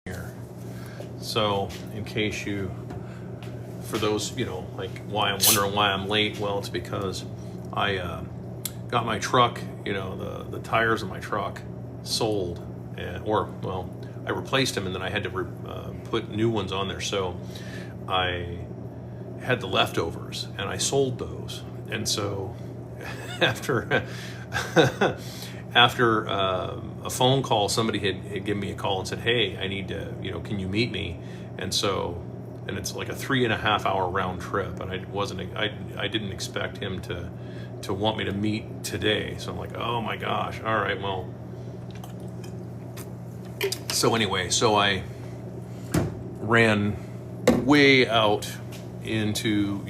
here. So in case you, for those, like why I'm wondering why I'm late, well, it's because I got my truck, the tires of my truck sold, I replaced them and then I had to put new ones on there. So I had the leftovers and I sold those. And so after a phone call, somebody had given me a call and said, hey, I need to, can you meet me? And it's like a 3.5 hour round trip. And I didn't expect him to want me to meet today. So I'm like, oh my gosh. All right, well. So anyway, I ran way out into,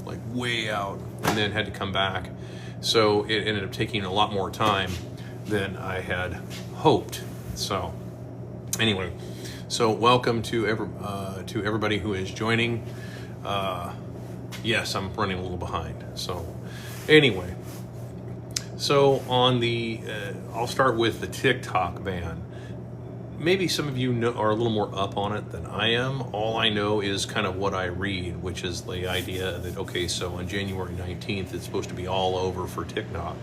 like way out, and then had to come back. So it ended up taking a lot more time than I had hoped. So anyway, so welcome to everybody who is joining. Yes, I'm running a little behind. So anyway, so on I'll start with the TikTok ban. Maybe some of you are a little more up on it than I am. All I know is kind of what I read, which is the idea that, okay, so on January 19th, it's supposed to be all over for TikTok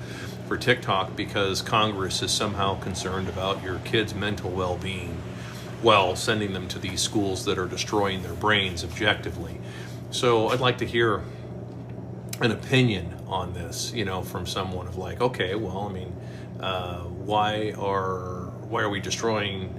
because Congress is somehow concerned about your kids' mental well-being while sending them to these schools that are destroying their brains objectively. So I'd like to hear an opinion on this, from someone of like, okay, well, I mean, why are we destroying,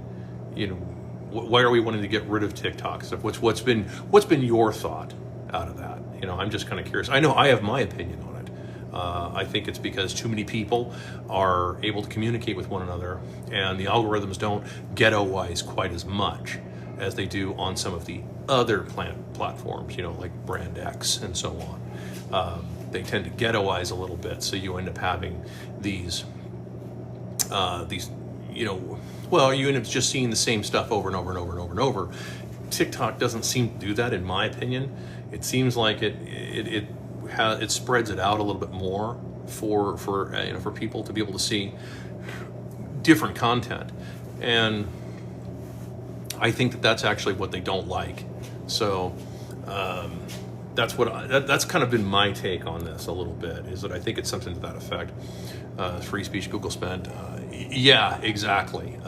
why are we wanting to get rid of TikTok stuff? What's been your thought out of that? I'm just kind of curious. I know I have my opinion on it. I think it's because too many people are able to communicate with one another, and the algorithms don't ghettoize quite as much as they do on some of the other platforms, like Brand X and so on. They tend to ghettoize a little bit, so you end up having these, you end up just seeing the same stuff over and over and over and over and over. TikTok doesn't seem to do that, in my opinion. It seems like it spreads it out a little bit more for people to be able to see different content, and I think that's actually what they don't like. So that's kind of been my take on this a little bit, is that I think it's something to that effect. Free speech, Google spent. Yeah, exactly.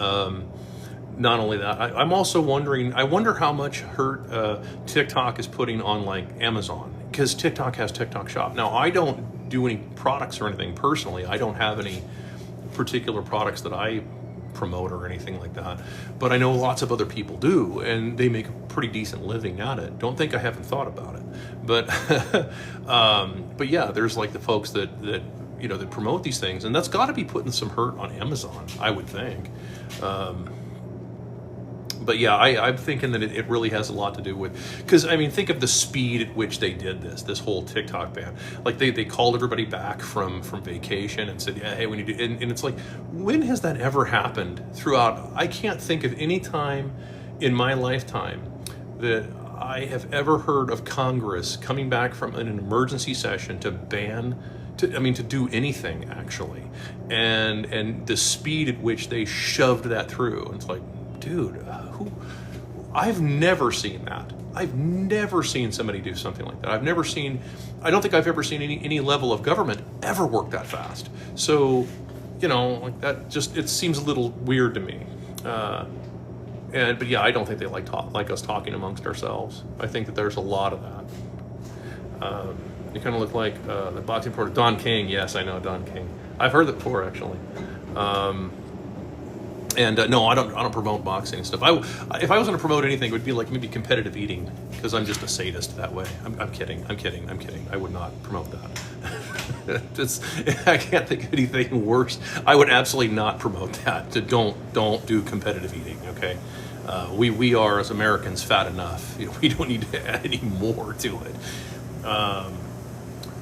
Not only that, I'm also wondering, I wonder how much hurt TikTok is putting on like Amazon, because TikTok has TikTok Shop. Now, I don't do any products or anything personally. I don't have any particular products that I promote or anything like that, but I know lots of other people do, and they make a pretty decent living at it. Don't think I haven't thought about it, but but yeah, there's like the folks that promote these things, and that's got to be putting some hurt on Amazon, I would think. But yeah, I'm thinking that it really has a lot to do with, because I mean, think of the speed at which they did this whole TikTok ban. Like they called everybody back from vacation and said, yeah, hey, we need to, and it's like, when has that ever happened throughout? I can't think of any time in my lifetime that I have ever heard of Congress coming back from an emergency session to do anything actually. And the speed at which they shoved that through. And it's like, dude, I've never seen that. I've never seen somebody do something like that. I don't think I've ever seen any level of government ever work that fast. So, like that just, it seems a little weird to me. But yeah, I don't think they like us talking amongst ourselves. I think that there's a lot of that. You kind of look like the boxing reporter, Don King. Yes, I know Don King. I've heard that before, actually. No, I don't promote boxing and stuff. If I was going to promote anything, it would be like maybe competitive eating, because I'm just a sadist that way. I'm kidding. I would not promote that. I can't think of anything worse. I would absolutely not promote that. Don't do competitive eating. Okay, we are, as Americans, fat enough. We don't need to add any more to it.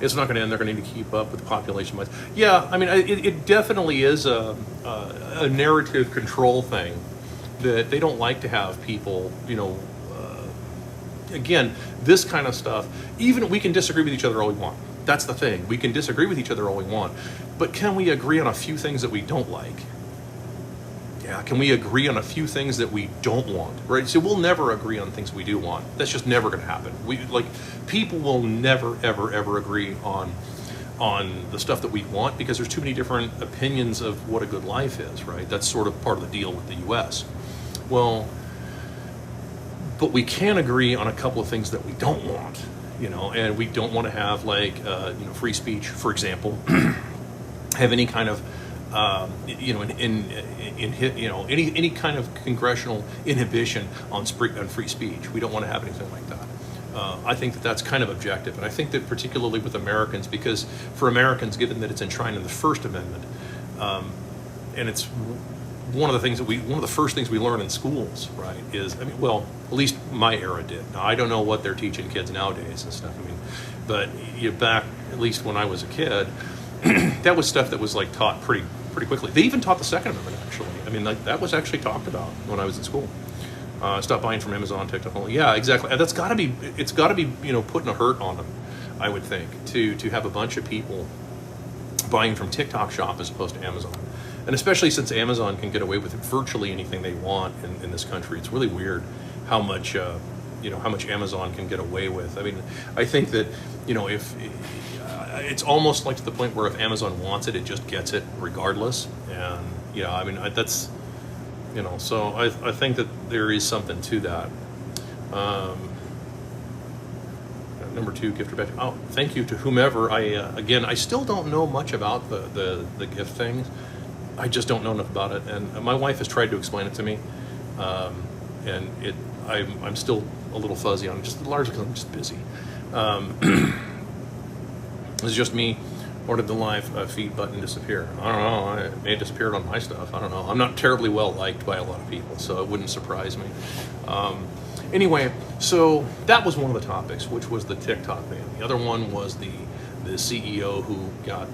It's not going to end. They're going to need to keep up with the population. Yeah, I mean, it definitely is a narrative control thing, that they don't like to have people, again, this kind of stuff. Even we can disagree with each other all we want. That's the thing. We can disagree with each other all we want. But can we agree on a few things that we don't like? Yeah, can we agree on a few things that we don't want, right? So we'll never agree on things we do want. That's just never going to happen. People will never, ever, ever agree on the stuff that we want, because there's too many different opinions of what a good life is, right? That's sort of part of the deal with the U.S. Well, but we can agree on a couple of things that we don't want, and we don't want to have free speech, for example, have any kind of any kind of congressional inhibition on free speech. We don't want to have anything like that. I think that that's kind of objective, and I think that particularly with Americans, because for Americans, given that it's enshrined in the First Amendment, and it's one of the first things we learn in schools, right? At least my era did. Now I don't know what they're teaching kids nowadays and stuff. But back, at least when I was a kid, that was stuff that was taught pretty quickly. They even taught the Second Amendment, actually. That was actually talked about when I was in school. Stop buying from Amazon, TikTok only. Yeah, exactly. It's got to be putting a hurt on them, I would think, to have a bunch of people buying from TikTok shop as opposed to Amazon. And especially since Amazon can get away with virtually anything they want in this country. It's really weird how much Amazon can get away with. I think that if it's almost to the point where if Amazon wants it, it just gets it regardless. And that's so I think that there is something to that. Number 2, gift or badge. Oh, thank you to whomever. I still don't know much about the gift things. I just don't know enough about it, and my wife has tried to explain it to me, and I'm still a little fuzzy on it, just largely because I'm just busy. It's just me. Or did the live feed button disappear? I don't know. It may have disappeared on my stuff. I don't know. I'm not terribly well liked by a lot of people, so it wouldn't surprise me. Anyway, so that was one of the topics, which was the TikTok ban. The other one was the CEO who got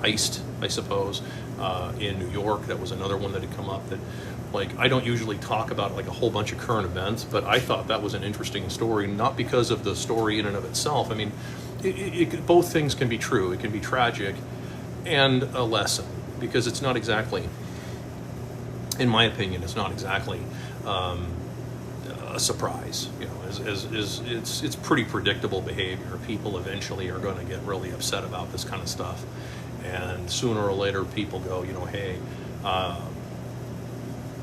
iced, I suppose, in New York. That was another one that had come up that, I don't usually talk about a whole bunch of current events, but I thought that was an interesting story, not because of the story in and of itself. Both things can be true. It can be tragic and a lesson, because it's not exactly, in my opinion, it's not exactly a surprise. It's pretty predictable behavior. People eventually are going to get really upset about this kind of stuff, and sooner or later people go, hey,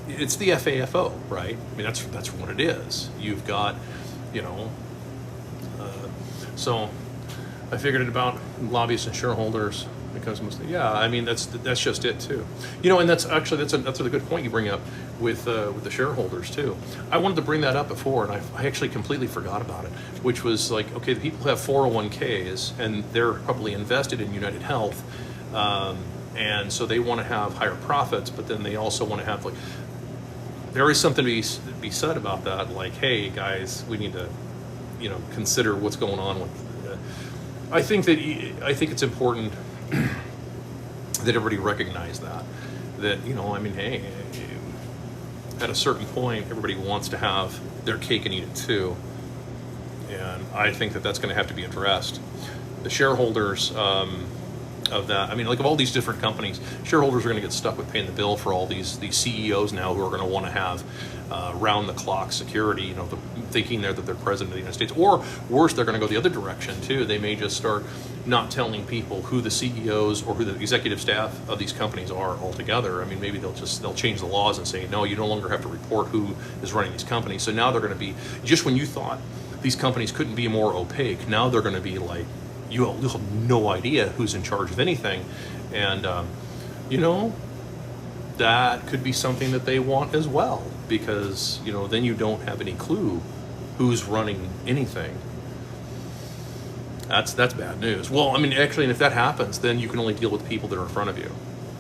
it's the FAFO, right? That's what it is. You've got, so I figured it about lobbyists and shareholders, because mostly, that's just it too. And that's a good point you bring up with the shareholders too. I wanted to bring that up before, and I actually completely forgot about it, which was okay, the people who have 401ks and they're probably invested in United Health, and so they want to have higher profits, but then they also want to have there is something to be said about that. Hey guys, we need to consider what's going on with. I think it's important that everybody recognize that hey, at a certain point, everybody wants to have their cake and eat it too, and I think that that's going to have to be addressed. The shareholders of that, of all these different companies, shareholders are going to get stuck with paying the bill for all these CEOs now who are going to want to have round-the-clock security, thinking that they're president of the United States. Or worse, they're going to go the other direction too. They may just start not telling people who the CEOs or who the executive staff of these companies are altogether. Maybe they'll change the laws and say, no, you no longer have to report who is running these companies. So now they're going to be, just when you thought these companies couldn't be more opaque, now they're going to be you'll have no idea who's in charge of anything. And that could be something that they want as well, because then you don't have any clue who's running anything. That's bad news. Well, actually, and if that happens, then you can only deal with the people that are in front of you,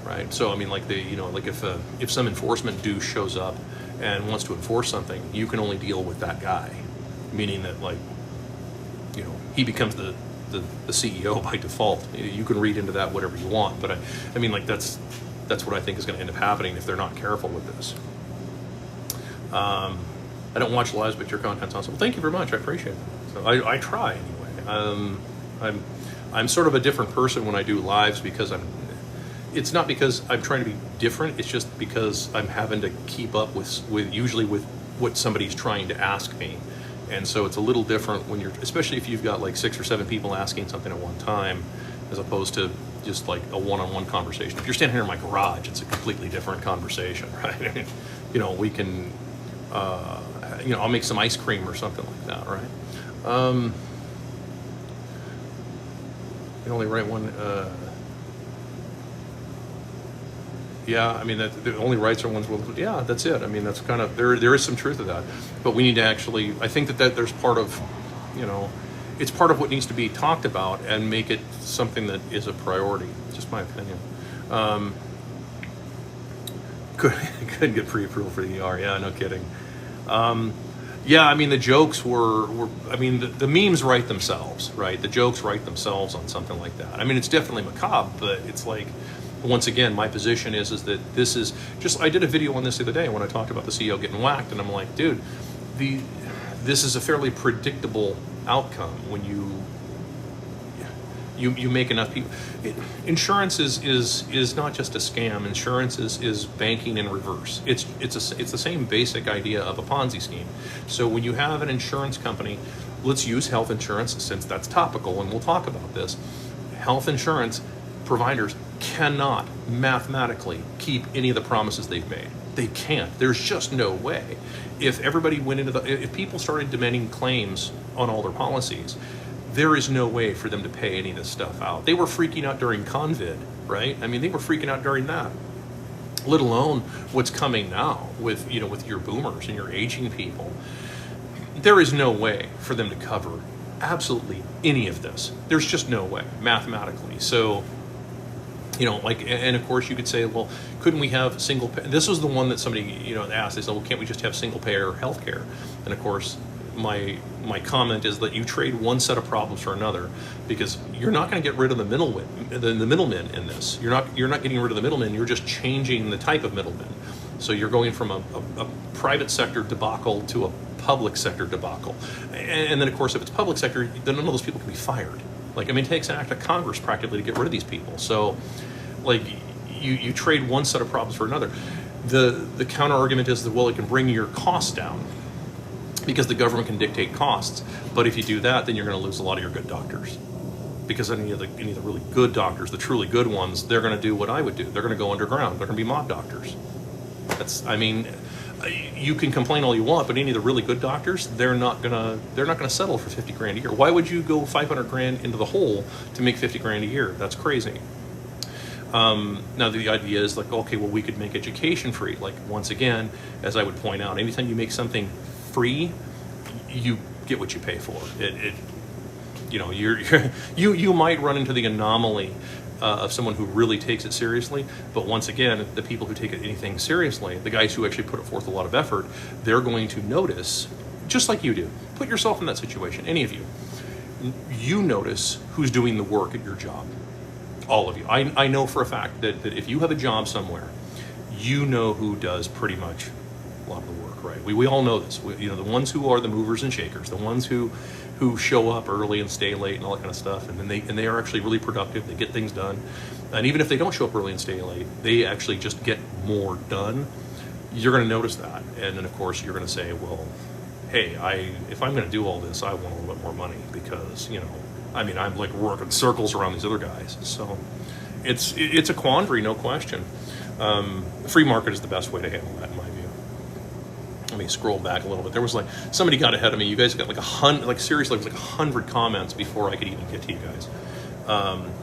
right? So if some enforcement douche shows up and wants to enforce something, you can only deal with that guy, meaning that he becomes the CEO by default. You can read into that whatever you want, but that's what I think is going to end up happening if they're not careful with this. I don't watch lives, but your content's awesome. Well, thank you very much. I appreciate it. So I try anyway. I'm sort of a different person when I do lives, because it's not because I'm trying to be different. It's just because I'm having to keep up with usually with what somebody's trying to ask me. And so it's a little different when you're, especially if you've got like 6 or 7 people asking something at one time, as opposed to just like a one-on-one conversation. If you're standing here in my garage, it's a completely different conversation, right? I mean, you know, we can, you know, I'll make some ice cream or something like that, right? You only write one. Yeah, I mean, that the only rights are ones. Well, yeah, that's it. I mean, that's kind of there. There is some truth to that, but we need to actually. I think that there's part of, you know, it's part of what needs to be talked about and make it something that is a priority. Just my opinion. Couldn't get pre-approval for the ER. Yeah, no kidding. Yeah, I mean, the jokes were I mean, the memes write themselves, right? The jokes write themselves on something like that. I mean, it's definitely macabre, but it's like, once again, my position is that this is just, I did a video on this the other day when I talked about the CEO getting whacked, and I'm like, dude, this is a fairly predictable outcome when you make enough people. Insurance is not just a scam. Insurance is banking in reverse. It's the same basic idea of a Ponzi scheme. So when you have an insurance company, let's use health insurance since that's topical, and we'll talk about this. Health insurance providers cannot mathematically keep any of the promises they've made. They can't. There's just no way. If everybody went into if people started demanding claims on all their policies, there is no way for them to pay any of this stuff out. They were freaking out during COVID, right? I mean, they were freaking out during that. Let alone what's coming now with, you know, with your boomers and your aging people. There is no way for them to cover absolutely any of this. There's just no way mathematically. So, you know, like, and of course you could say, well, couldn't we have single pay? This was the one that somebody, you know, asked. They said, well, can't we just have single payer health care? And of course, my comment is that you trade one set of problems for another, because you're not going to get rid of the middlemen in this. You're not getting rid of the middlemen. You're just changing the type of middlemen. So you're going from a private sector debacle to a public sector debacle. And then of course, if it's public sector, then none of those people can be fired. Like, I mean, it takes an act of Congress practically to get rid of these people. So, like, you trade one set of problems for another. The counter argument is that, well, it can bring your costs down because the government can dictate costs. But if you do that, then you're going to lose a lot of your good doctors, because any of the really good doctors, the truly good ones, they're going to do what I would do. They're going to go underground. They're going to be mob doctors. I mean, you can complain all you want, but any of the really good doctors, they're not gonna settle for 50 grand a year. Why would you go 500 grand into the hole to make 50 grand a year? That's crazy. Now the idea is like, okay, well, we could make education free. Like, once again, as I would point out, anytime you make something free, you get what you pay for. You know, you might run into the anomaly of someone who really takes it seriously, but once again, the people who take anything seriously, the guys who actually put forth a lot of effort, they're going to notice, just like you do. Put yourself in that situation, any of you. You notice who's doing the work at your job. All of you. I know for a fact that if you have a job somewhere, you know who does pretty much a lot of the work, right? We all know this. You know, the ones who are the movers and shakers, the ones who show up early and stay late and all that kind of stuff, and then they are actually really productive. They get things done, and even if they don't show up early and stay late, they actually just get more done. You're going to notice that, and then of course you're going to say, well, hey, if I'm going to do all this, I want a little bit more money, because, you know, I mean, I'm like working circles around these other guys. So it's a quandary, no question. The free market is the best way to handle that, in my view. Let me scroll back a little bit. There was like, somebody got ahead of me. You guys got like 100, like seriously, it was like 100 comments before I could even get to you guys.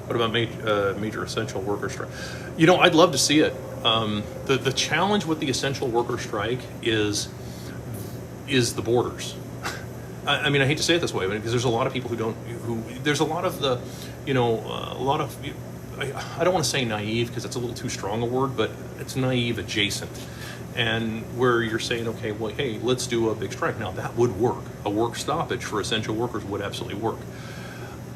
What about major essential worker strike? You know, I'd love to see it. The challenge with the essential worker strike is the borders. I mean, I hate to say it this way, but because there's a lot of people there's a lot of the, you know, I don't want to say naive because it's a little too strong a word, but it's naive adjacent. And where you're saying, okay, well, hey, let's do a big strike. Now, that would work. A work stoppage for essential workers would absolutely work.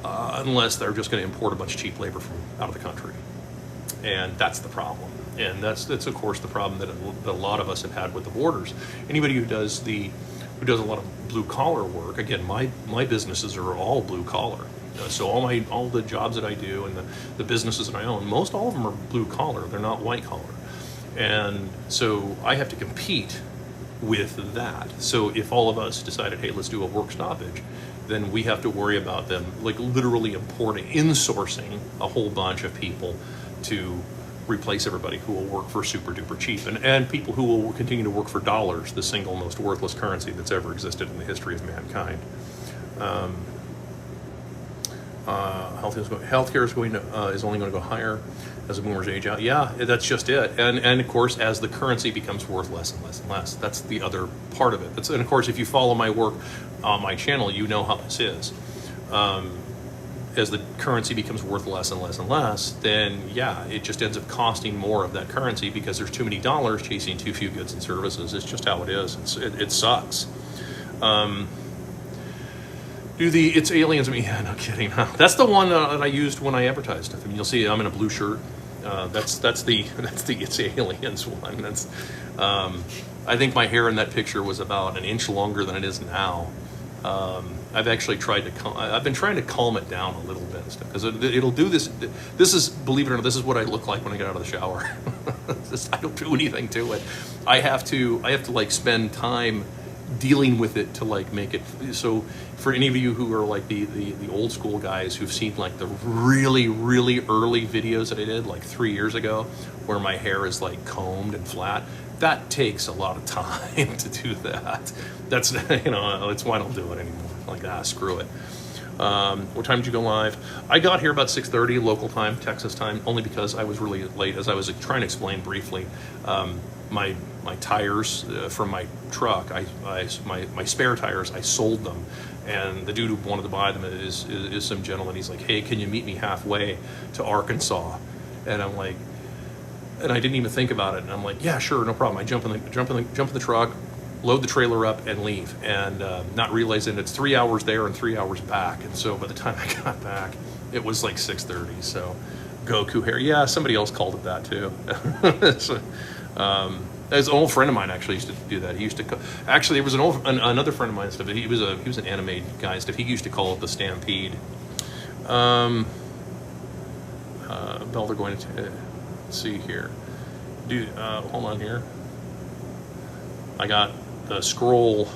Unless they're just going to import a bunch of cheap labor from out of the country. And that's the problem. And that's of course, the problem that a lot of us have had with the borders. Anybody who does a lot of blue collar work, again, my businesses are all blue collar. So all the jobs that I do and the businesses that I own, most all of them are blue collar. They're not white collar. And so I have to compete with that. So if all of us decided, hey, let's do a work stoppage, then we have to worry about them like literally insourcing a whole bunch of people to replace everybody who will work for super duper cheap, and people who will continue to work for dollars, the single most worthless currency that's ever existed in the history of mankind. Healthcare is only going to go higher as the boomers age out. Yeah, that's just it. And of course, as the currency becomes worth less and less and less, that's the other part of it. And of course, if you follow my work on my channel, you know how this is. As the currency becomes worth less and less and less, then yeah, it just ends up costing more of that currency because there's too many dollars chasing too few goods and services. It's just how it is. It sucks. It's aliens? Yeah, no kidding. That's the one that I used when I advertised. I mean, you'll see I'm in a blue shirt. That's the it's aliens one. That's I think my hair in that picture was about an inch longer than it is now. I've actually I've been trying to calm it down a little bit because it'll do this. This is, believe it or not, this is what I look like when I get out of the shower. I don't do anything to it. I have to like spend time dealing with it to like make it so. For any of you who are like the old school guys who've seen like the really, really early videos that I did like 3 years ago, where my hair is like combed and flat, that takes a lot of time to do that. That's, it's why I don't do it anymore. Like, screw it. What time did you go live? I got here about 6:30 local time, Texas time, only because I was really late. As I was trying to explain briefly, my tires from my truck, my spare tires, I sold them. And the dude who wanted to buy them is some gentleman. He's like, hey, can you meet me halfway to Arkansas? And I'm like, and I didn't even think about it. And I'm like, yeah, sure, no problem. I jump in the truck, load the trailer up, and leave. And not realizing it's 3 hours there and 3 hours back. And so by the time I got back, it was like 6:30. So Goku hair. Yeah, somebody else called it that too. So, as an old friend of mine actually used to do that. He used to actually, there was another friend of mine stuff. He was an anime guy stuff. He used to call it the Stampede. Bell, they're going to let's see here, dude. Hold on here. I got the scroll.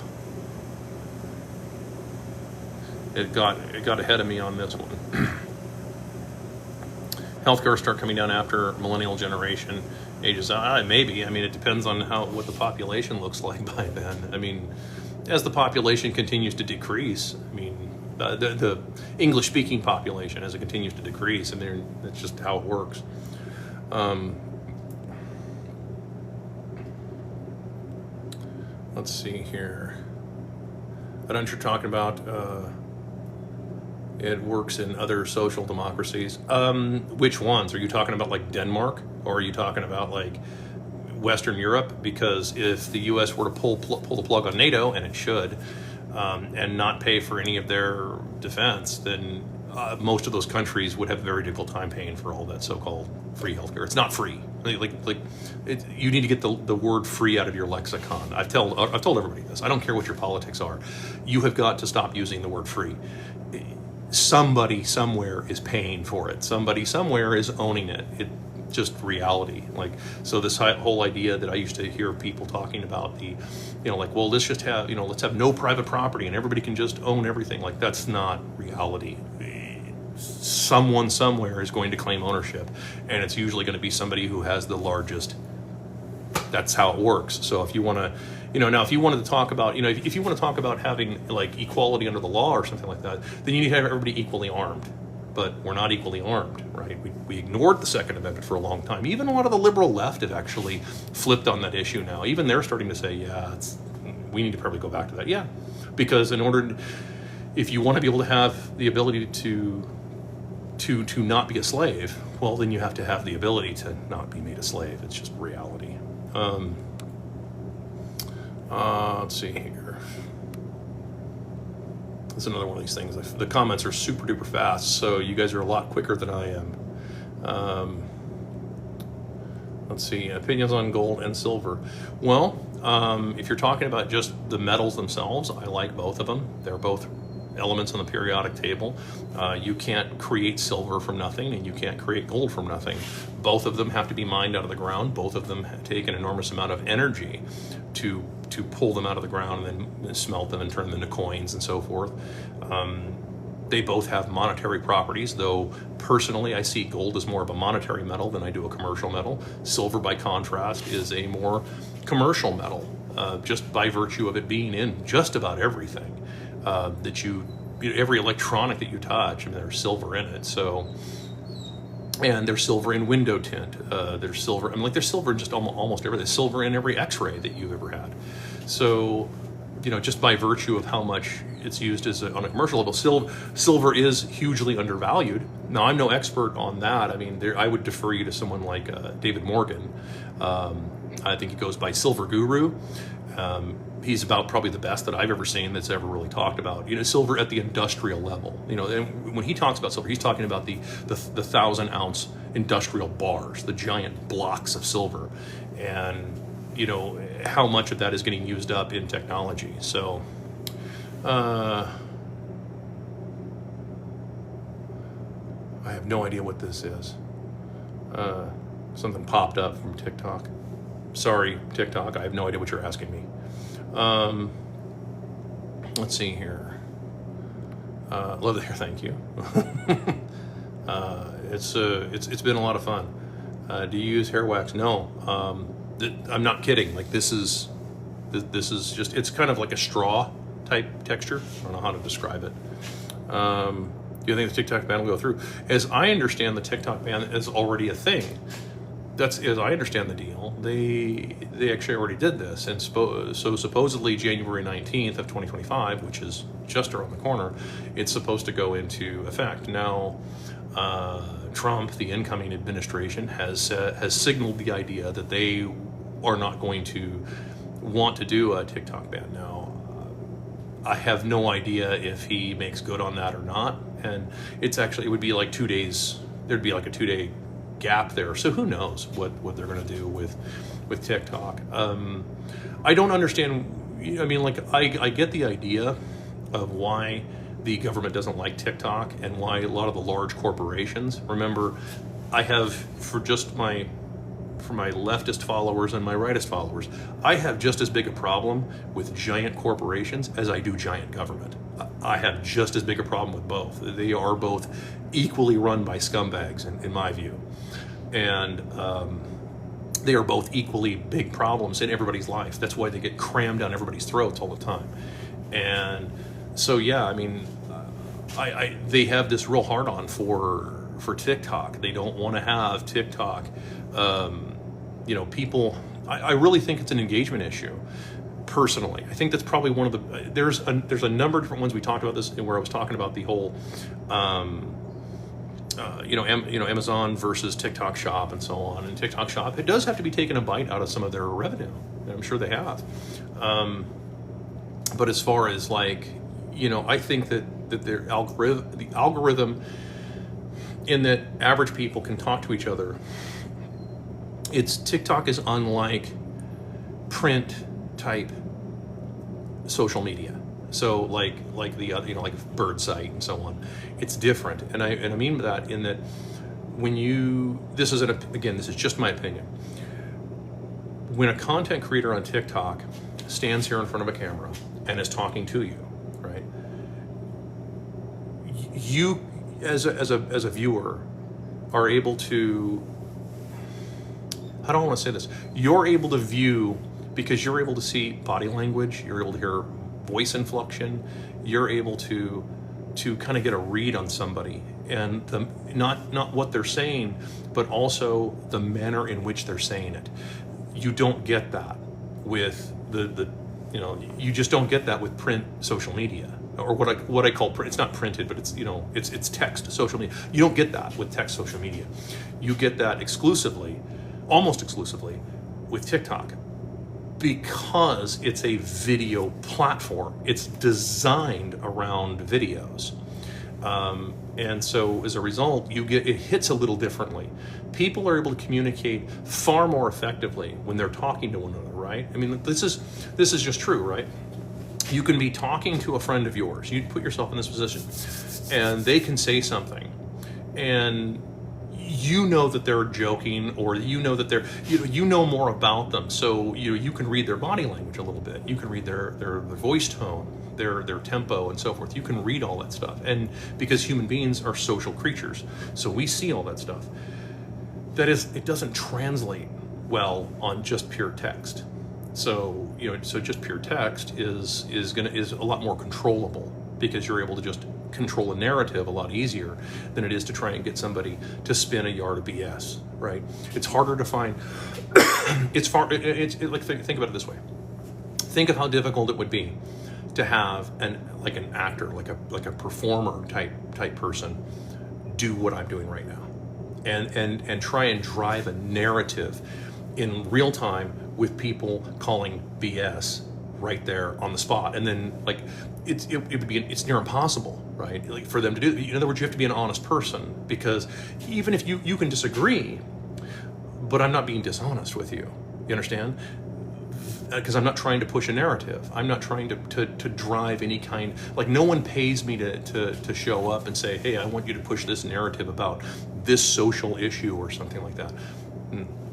It got ahead of me on this one. Healthcare start coming down after millennial generation ages out. Maybe. I mean, it depends on what the population looks like by then. I mean, as the population continues to decrease, I mean, the English-speaking population, as it continues to decrease, and that's just how it works. Let's see here. I know what you're talking about. It works in other social democracies. Which ones? Are you talking about like Denmark? Or are you talking about like Western Europe? Because if the U.S. were to pull the plug on NATO, and it should, and not pay for any of their defense, then most of those countries would have a very difficult time paying for all that so-called free healthcare. It's not free. You need to get the word free out of your lexicon. I've told everybody this. I don't care what your politics are. You have got to stop using the word free. Somebody somewhere is paying for it. Somebody somewhere is owning it. It's just reality. So this whole idea that I used to hear people talking about well, let's just have, let's have no private property and everybody can just own everything. Like, that's not reality. Someone somewhere is going to claim ownership, and it's usually going to be somebody who has the largest. That's how it works. So if you want to, now if you wanted to talk about, if you want to talk about having like equality under the law or something like that, then you need to have everybody equally armed. But we're not equally armed, right? We ignored the Second Amendment for a long time. Even a lot of the liberal left have actually flipped on that issue now. Even they're starting to say, yeah, we need to probably go back to that. Yeah, because if you want to be able to have the ability to not be a slave, well, then you have to have the ability to not be made a slave. It's just reality. Let's see here. It's another one of these things. The comments are super duper fast, so you guys are a lot quicker than I am. Let's see, opinions on gold and silver. Well, if you're talking about just the metals themselves, I like both of them. They're both elements on the periodic table. You can't create silver from nothing, and you can't create gold from nothing. Both of them have to be mined out of the ground. Both of them take an enormous amount of energy to pull them out of the ground and then smelt them and turn them into coins and so forth. They both have monetary properties, though personally I see gold as more of a monetary metal than I do a commercial metal. Silver, by contrast, is a more commercial metal, just by virtue of it being in just about everything every electronic that you touch. I mean, there's silver in it. So, and there's silver in window tint. There's silver. I mean, like there's silver in just almost everything. There's silver in every X-ray that you've ever had. So, just by virtue of how much it's used on a commercial level, silver is hugely undervalued. Now, I'm no expert on that. I mean, I would defer you to someone like David Morgan. I think he goes by Silver Guru. He's about probably the best that I've ever seen that's ever really talked about, silver at the industrial level. And when he talks about silver, he's talking about the 1,000-ounce industrial bars, the giant blocks of silver, and how much of that is getting used up in technology. So, I have no idea what this is. Something popped up from TikTok. Sorry, TikTok, I have no idea what you're asking me. Let's see here. Love it here, thank you. It's been a lot of fun. Do you use hair wax? No. I'm not kidding. Like this is just, it's kind of like a straw type texture. I don't know how to describe it. Do you think the TikTok ban will go through? As I understand, the TikTok ban is already a thing. As I understand the deal, they actually already did this, and so supposedly January 19th of 2025, which is just around the corner, it's supposed to go into effect. Now, Trump, the incoming administration, has signaled the idea that they are not going to want to do a TikTok ban. Now, I have no idea if he makes good on that or not, and it would be like 2 days. There'd be like a 2-day gap there, so who knows what they're going to do with TikTok. I don't understand. I mean, like I get the idea of why the government doesn't like TikTok and why a lot of the large corporations. Remember, I have for my leftist followers and my rightist followers, I have just as big a problem with giant corporations as I do giant government. I have just as big a problem with both. They are both equally run by scumbags, in my view. And they are both equally big problems in everybody's life. That's why they get crammed down everybody's throats all the time. And so, yeah, I mean, they have this real hard-on for TikTok. They don't want to have TikTok. People, I really think it's an engagement issue. Personally, I think that's probably one of the. There's a number of different ones. We talked about this where I was talking about the whole, Amazon versus TikTok Shop and so on. And TikTok Shop, it does have to be taking a bite out of some of their revenue. And I'm sure they have. But as far as I think that the algorithm, in that average people can talk to each other. TikTok is unlike print type social media. So like the other, like Bird Site and so on, it's different. And I mean by that in that this is just my opinion. When a content creator on TikTok stands here in front of a camera and is talking to you, right? You as a viewer are able to, I don't want to say this, you're able to view because you're able to see body language, you're able to hear voice inflection, you're able to kind of get a read on somebody, and not what they're saying, but also the manner in which they're saying it. You don't get that with you just don't get that with print social media, or what I call print. It's not printed, but it's text social media. You don't get that with text social media. You get that almost exclusively with TikTok, because it's a video platform. It's designed around videos. And so as a result, it hits a little differently. People are able to communicate far more effectively when they're talking to one another, right? I mean, this is just true, right? You can be talking to a friend of yours. You put yourself in this position, and they can say something, and you know that they're joking, or you know that they're, you know more about them, so you can read their body language a little bit. You can read their voice tone, their tempo, and so forth. You can read all that stuff, and because human beings are social creatures, so we see all that stuff. That is, it doesn't translate well on just pure text. So so just pure text is a lot more controllable, because you're able to just control a narrative a lot easier than it is to try and get somebody to spin a yard of BS, right? It's harder to find. It's like, think about it this way. Think of how difficult it would be to have an actor, like a performer type person do what I'm doing right now, and try and drive a narrative in real time with people calling BS right there on the spot, and then it's near impossible, right? Like, for them to do. In other words, you have to be an honest person, because even if you can disagree, but I'm not being dishonest with you. You understand? Because I'm not trying to push a narrative. I'm not trying to drive any kind, no one pays me to show up and say, hey, I want you to push this narrative about this social issue or something like that.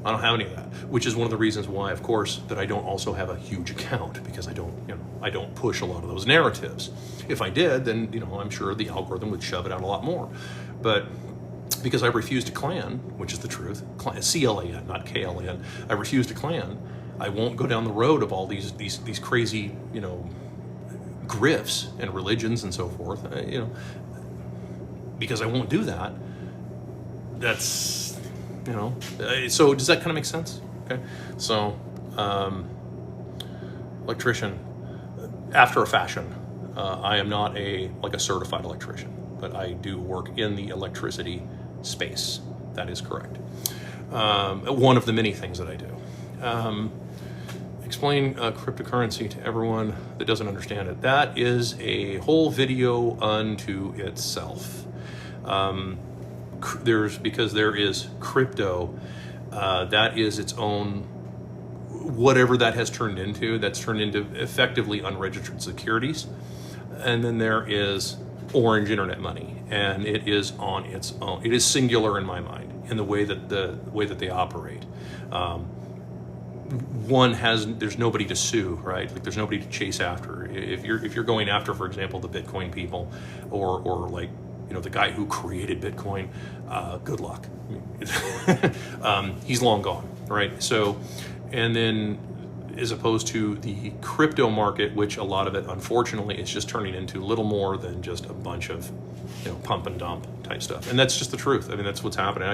I don't have any of that, which is one of the reasons why, of course, that I don't also have a huge account, because I don't push a lot of those narratives. If I did, then I'm sure the algorithm would shove it out a lot more. But because I refuse to clan, which is the truth, CLAN, not KLN, I refuse to clan. I won't go down the road of all these crazy grifts and religions and so forth. Because I won't do that. That's so does that kind of make sense? Okay, so electrician, after a fashion. I am not a certified electrician, but I do work in the electricity space. That is correct. One of the many things that I do. Explain cryptocurrency to everyone that doesn't understand it. That is a whole video unto itself. Because there is crypto, that is its own, whatever that has turned into, that's turned into effectively unregistered securities. And then there is orange internet money, and it is on its own. It is singular in my mind in the way that they operate. There's nobody to sue, right? There's nobody to chase after. If you're going after, for example, the Bitcoin people, or the guy who created Bitcoin, good luck. He's long gone, right? So, and then as opposed to the crypto market, which a lot of it, unfortunately, is just turning into little more than just a bunch of, pump and dump type stuff. And that's just the truth. I mean, that's what's happening.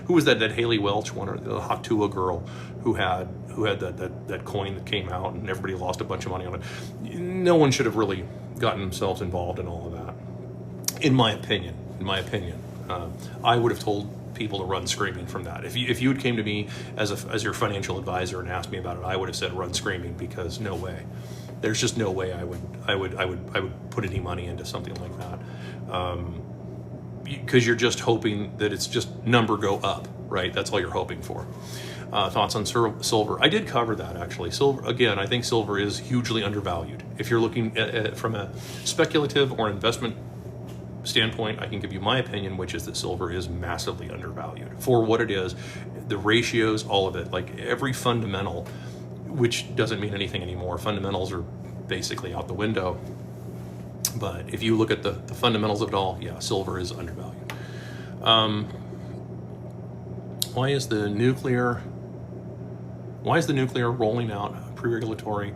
Who was that Haley Welch one, or the Hatua girl who had that coin that came out and everybody lost a bunch of money on it? No one should have really gotten themselves involved in all of that. In my opinion, I would have told people to run screaming from that. If you had came to me as your financial advisor and asked me about it, I would have said run screaming, because no way. There's just no way I would put any money into something like that. Because you're just hoping that it's just number go up, right? That's all you're hoping for. Thoughts on silver? I did cover that, actually. Silver, again, I think silver is hugely undervalued. If you're looking at from a speculative or investment standpoint, I can give you my opinion, which is that silver is massively undervalued for what it is, the ratios, all of it, every fundamental, which doesn't mean anything anymore. Fundamentals are basically out the window. But if you look at the fundamentals of it all, yeah, silver is undervalued. Why is the nuclear rolling out pre-regulatory,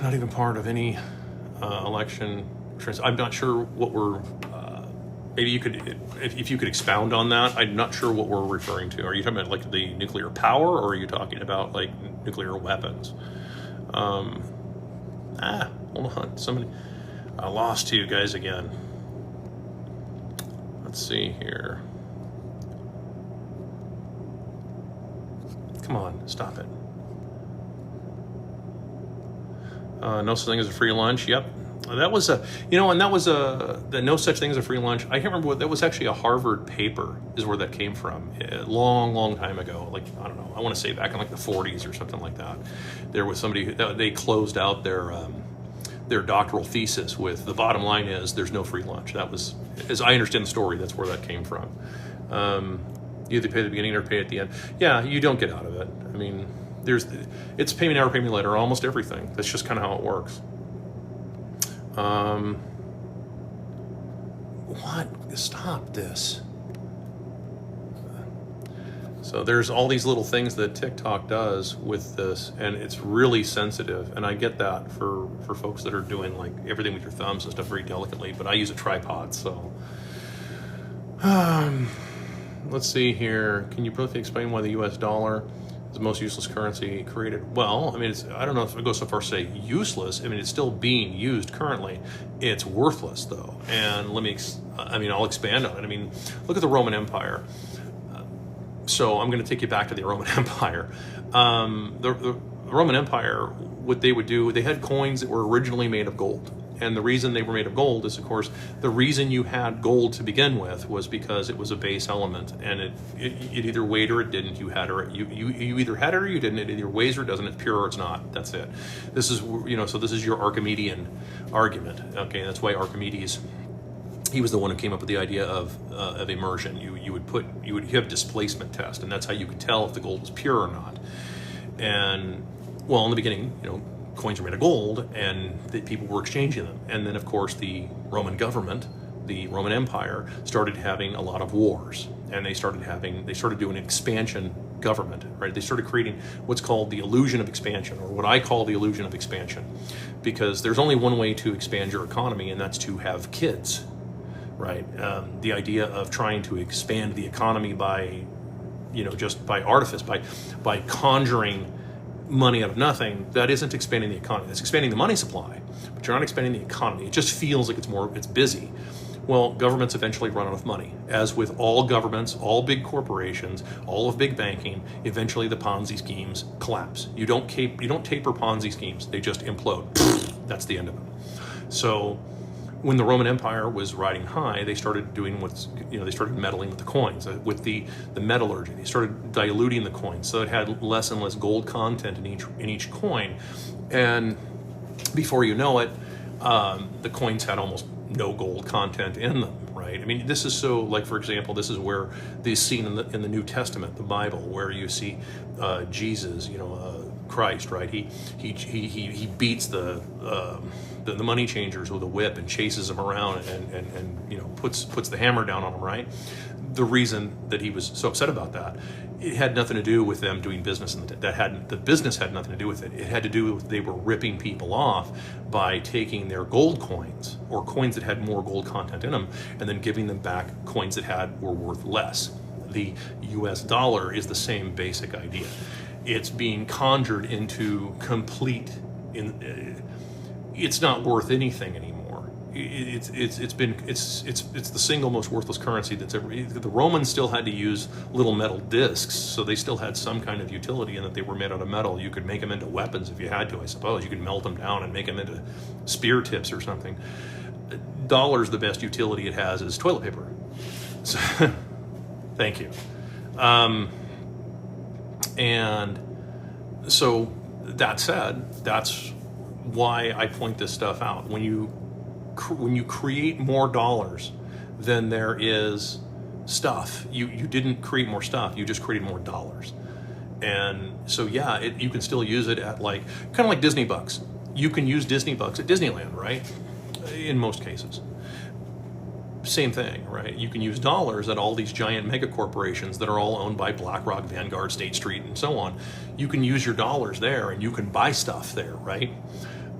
not even part of any election? I'm not sure what we're, maybe you could, if you could expound on that. I'm not sure what we're referring to. Are you talking about the nuclear power, or are you talking about nuclear weapons? Hold on, somebody, I lost you guys again. Let's see here. Come on, stop it. No such thing as a free lunch. Yep. That was the no such thing as a free lunch. I can't remember what that was. Actually, a Harvard paper is where that came from. A long time ago. I don't know. I want to say back in the 40s or something like that. There was somebody they closed out their their doctoral thesis with the bottom line is there's no free lunch. That was, as I understand the story, that's where that came from. You either pay at the beginning or pay at the end. Yeah, you don't get out of it. I mean, it's pay me now or pay me later, almost everything. That's just kind of how it works. What? Stop this. So there's all these little things that TikTok does with this, and it's really sensitive. And I get that for folks that are doing like everything with your thumbs and stuff very delicately, but I use a tripod, so. Let's see here. Can you briefly explain why the US dollar is the most useless currency created? Well, I mean, I don't know if it goes so far as to say useless. I mean, it's still being used currently. It's worthless though. And I'll expand on it. I mean, look at the Roman Empire. So I'm going to take you back to the Roman Empire. The Roman Empire, what they would do, they had coins that were originally made of gold. And the reason they were made of gold is, of course, the reason you had gold to begin with was because it was a base element, and it either weighed or it didn't. You either had it or you didn't. It either weighs or it doesn't. It's pure or it's not. That's it. This is, so this is your Archimedean argument. Okay, that's why Archimedes, he was the one who came up with the idea of immersion. You would have a displacement test, and that's how you could tell if the gold was pure or not. And well, in the beginning, coins were made of gold, and people were exchanging them. And then, of course, the Roman government, the Roman Empire, started having a lot of wars, and they started doing an expansion government, right? They started creating what's called the illusion of expansion, or what I call the illusion of expansion, because there's only one way to expand your economy, and that's to have kids, right? The idea of trying to expand the economy by, just by artifice, by conjuring money out of nothing, that isn't expanding the economy. It's expanding the money supply, but you're not expanding the economy. It just feels like it's busy. Well, governments eventually run out of money. As with all governments, all big corporations, all of big banking, eventually the Ponzi schemes collapse. You don't taper Ponzi schemes, they just implode. That's the end of it. So when the Roman Empire was riding high, they started doing they started meddling with the coins, with the metallurgy. They started diluting the coins, so it had less and less gold content in each coin. And before you know it, the coins had almost no gold content in them, right? I mean, this is so, like, for example, this is where this scene in the New Testament, the Bible, where you see Jesus, Christ, right? He beats the money changers with a whip and chases them around and puts the hammer down on them, right? The reason that he was so upset about that, it had nothing to do with them doing business, and the business had nothing to do with it. It had to do with they were ripping people off by taking their gold coins, or coins that had more gold content in them, and then giving them back coins that were worth less. The US dollar is the same basic idea. It's being conjured into it's not worth anything anymore. It's the single most worthless currency that's ever. The Romans still had to use little metal discs, so they still had some kind of utility in that they were made out of metal. You could make them into weapons if you had to, I suppose. You could melt them down and make them into spear tips or something. Dollar's the best utility it has is toilet paper. So, thank you. And so that said, that's why I point this stuff out. When you create more dollars than there is stuff, you didn't create more stuff, you just created more dollars. And so yeah, you can still use it at kind of like Disney bucks. You can use Disney bucks at Disneyland, right? In most cases. Same thing, right? You can use dollars at all these giant mega corporations that are all owned by BlackRock, Vanguard, State Street, and so on. You can use your dollars there, and you can buy stuff there, right?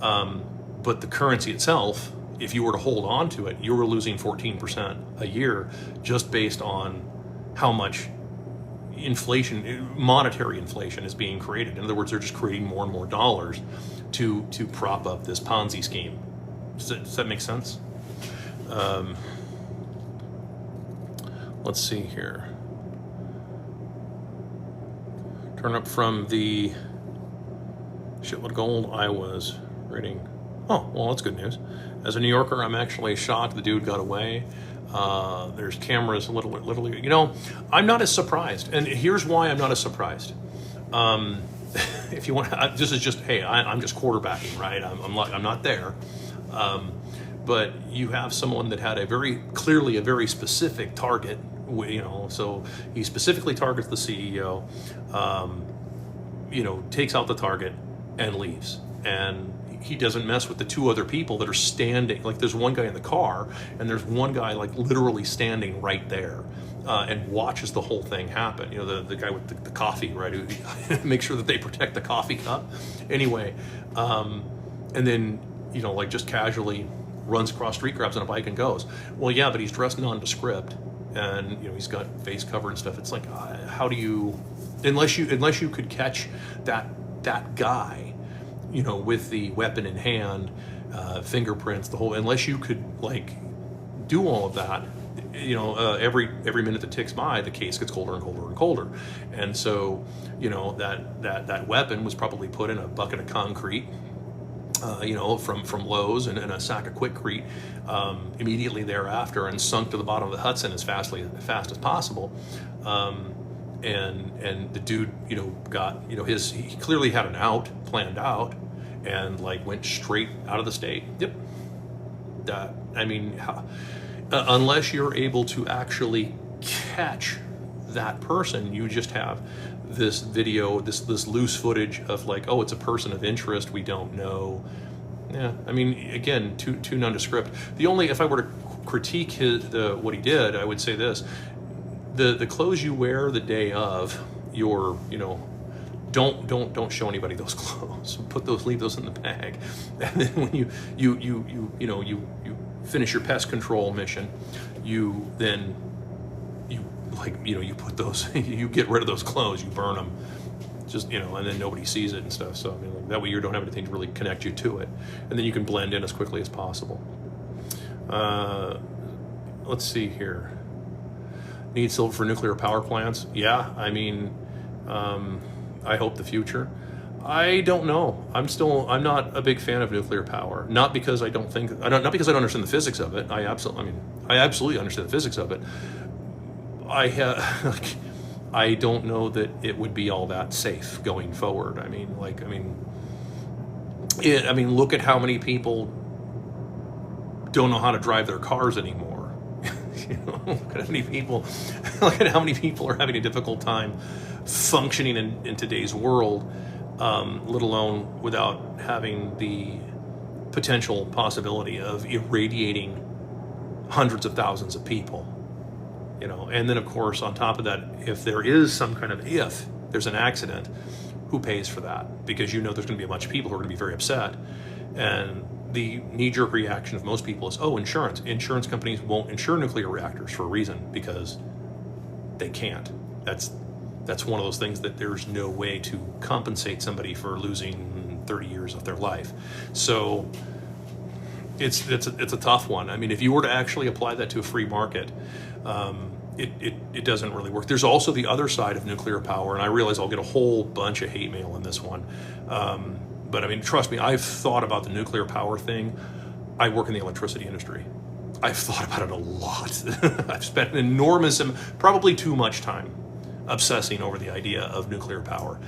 But the currency itself, if you were to hold on to it, you were losing 14% a year just based on how much monetary inflation is being created. In other words, they're just creating more and more dollars to prop up this Ponzi scheme. Does that make sense? Let's see here. Turn up from the shitload gold I was reading. Oh, well, that's good news. As a New Yorker, I'm actually shocked the dude got away. There's cameras literally. I'm not as surprised. And here's why I'm not as surprised. if you want, this is just, hey, I'm just quarterbacking, right? I'm not there. But you have someone that had a very specific target, so he specifically targets the CEO, takes out the target and leaves. And he doesn't mess with the two other people that are standing. Like, there's one guy in the car, and there's one guy like literally standing right there, and watches the whole thing happen. The guy with the coffee, right? Who make sure that they protect the coffee cup. Anyway, and then like just casually runs across street, grabs on a bike, and goes. Well, yeah, but he's dressed nondescript, and he's got face cover and stuff. It's like, how do you, unless you could catch that guy, with the weapon in hand, fingerprints, unless you could like do all of that, every minute that ticks by, the case gets colder and colder and colder. And so, that weapon was probably put in a bucket of concrete, from Lowe's, and a sack of Quikrete immediately thereafter, and sunk to the bottom of the Hudson as fast as possible. And the dude, got, he clearly had an out planned out, and like went straight out of the state. Yep. Unless you're able to actually catch that person, you just have this video, this loose footage of like, oh, it's a person of interest, we don't know. Yeah, again, too nondescript. If I were to critique what he did, I would say this: the clothes you wear the day of your, don't show anybody those clothes. Leave those in the bag, and then when you finish your pest control mission, you put those, you get rid of those clothes, you burn them, just, and then nobody sees it and stuff. So that way you don't have anything to really connect you to it, and then you can blend in as quickly as possible. Let's see here. Need silver for nuclear power plants? Yeah, I hope the future. I don't know. I'm not a big fan of nuclear power. Not because I don't understand the physics of it. I absolutely understand the physics of it. I don't know that it would be all that safe going forward. Look at how many people don't know how to drive their cars anymore. Look at how many people are having a difficult time functioning in today's world, let alone without having the potential possibility of irradiating hundreds of thousands of people. And then of course, on top of that, if there's an accident, who pays for that? Because there's going to be a bunch of people who are going to be very upset, and the knee-jerk reaction of most people is, oh, insurance. Insurance companies won't insure nuclear reactors for a reason, because they can't. That's one of those things that there's no way to compensate somebody for losing 30 years of their life. So it's a tough one. If you were to actually apply that to a free market, it doesn't really work. There's also the other side of nuclear power, and I realize I'll get a whole bunch of hate mail on this one. But trust me, I've thought about the nuclear power thing. I work in the electricity industry. I've thought about it a lot. I've spent an enormous, probably too much time obsessing over the idea of nuclear power.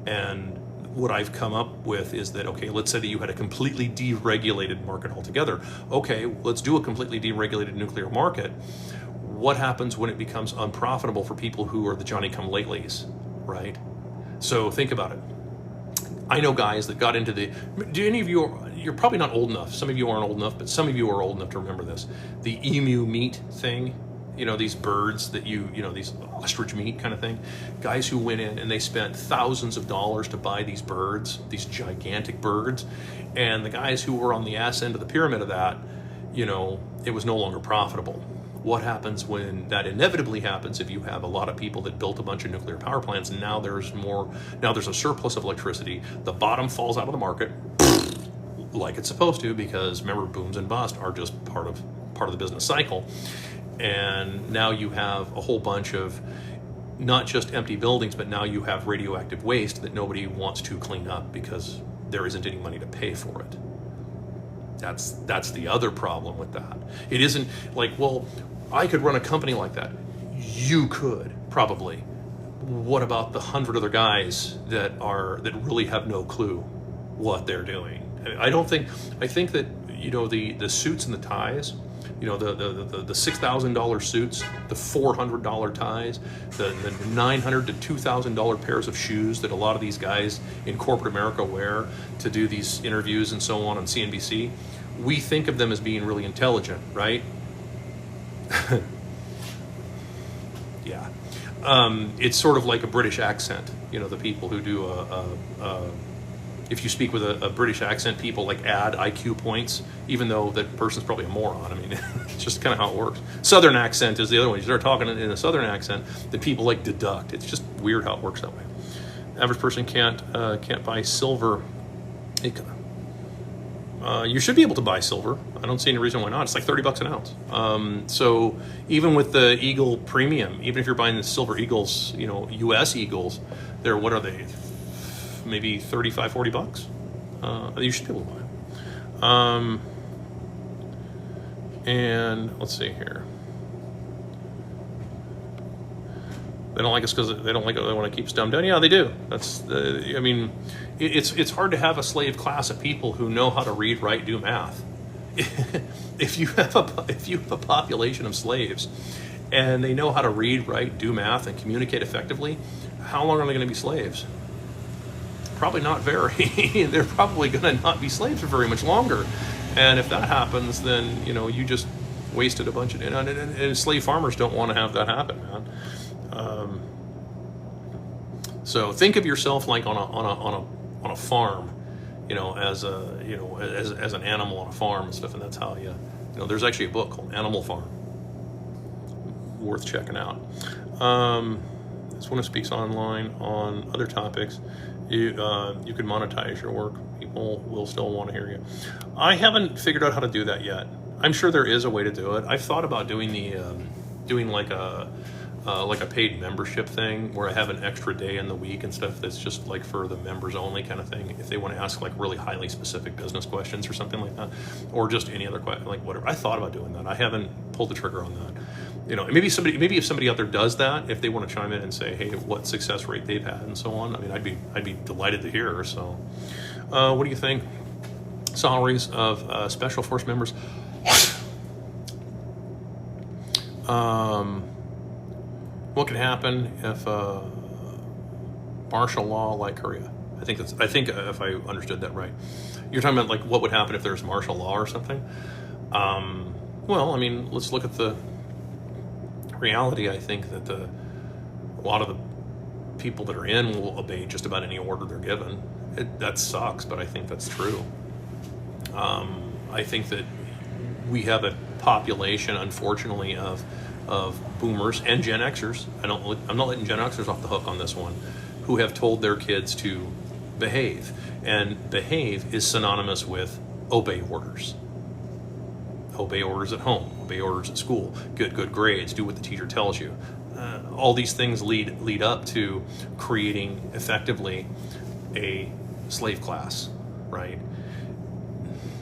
And what I've come up with is that, okay, let's say that you had a completely deregulated market altogether. Okay, let's do a completely deregulated nuclear market. What happens when it becomes unprofitable for people who are the Johnny-come-latelys, right? So think about it. I know guys that got into do any of you, you're probably not old enough, some of you aren't old enough, but some of you are old enough to remember this. The emu meat thing, these birds that these ostrich meat kind of thing. Guys who went in and they spent thousands of dollars to buy these birds, these gigantic birds. And the guys who were on the ass end of the pyramid of that, it was no longer profitable. What happens when that inevitably happens if you have a lot of people that built a bunch of nuclear power plants, and now there's a surplus of electricity, the bottom falls out of the market like it's supposed to, because remember, booms and busts are just part of the business cycle. And now you have a whole bunch of not just empty buildings, but now you have radioactive waste that nobody wants to clean up because there isn't any money to pay for it. That's the other problem with that. It isn't like, well, I could run a company like that. You could, probably. what about the 100 other guys that really have no clue what they're doing? I think that, you know, the suits and the ties, you know, the $6,000 suits, the $400 ties, the $900 to $2,000 pairs of shoes that a lot of these guys in corporate America wear to do these interviews and so on CNBC, we think of them as being really intelligent, right? Yeah. It's sort of like a British accent, you know, the people who do if you speak with a British accent, people like add IQ points, even though that person's probably a moron. I mean, it's just kind of how it works. Southern accent is the other one. You start talking in a Southern accent, that people like deduct. It's just weird how it works that way. Average person can't buy silver. You should be able to buy silver. I don't see any reason why not. It's like $30 an ounce. So even with the Eagle Premium, even if you're buying the silver Eagles, you know, U.S. Eagles, they're, what are they? Maybe $35-40. You should be able to buy them. And let's see here. They don't like us because they don't like it. They want to keep us dumbed down. Yeah, they do. I mean, it's hard to have a slave class of people who know how to read, write, do math. If you have a population of slaves, and they know how to read, write, do math, and communicate effectively, how long are they going to be slaves? Probably not very. They're probably going to not be slaves for very much longer. And if that happens, then, you know, you just wasted a bunch of, and slave farmers don't want to have that happen, man. So think of yourself like on a farm, you know, as an animal on a farm and stuff, and that's how you know. There's actually a book called Animal Farm, worth checking out. This one speaks online on other topics. You can monetize your work. People will still want to hear you. I haven't figured out how to do that yet. I'm sure there is a way to do it. I've thought about doing like a paid membership thing where I have an extra day in the week and stuff that's just like for the members only kind of thing. If they want to ask like really highly specific business questions or something like that, or just any other question, like whatever. I thought about doing that. I haven't pulled the trigger on that. You know, maybe if somebody out there does that, if they want to chime in and say, hey, what success rate they've had and so on, I mean, I'd be delighted to hear. So, what do you think? Salaries of special force members. What could happen if martial law like Korea? I think if I understood that right, you're talking about like what would happen if there's martial law or something. Well, I mean, let's look at the reality. I think that a lot of the people that are in will obey just about any order they're given. That sucks, but I think that's true. I think that we have a population, unfortunately, of boomers and Gen Xers. I'm not letting Gen Xers off the hook on this one, who have told their kids to behave, and behave is synonymous with obey orders. Obey orders at home, obey orders at school, get good grades, do what the teacher tells you. All these things lead up to creating effectively a slave class, right?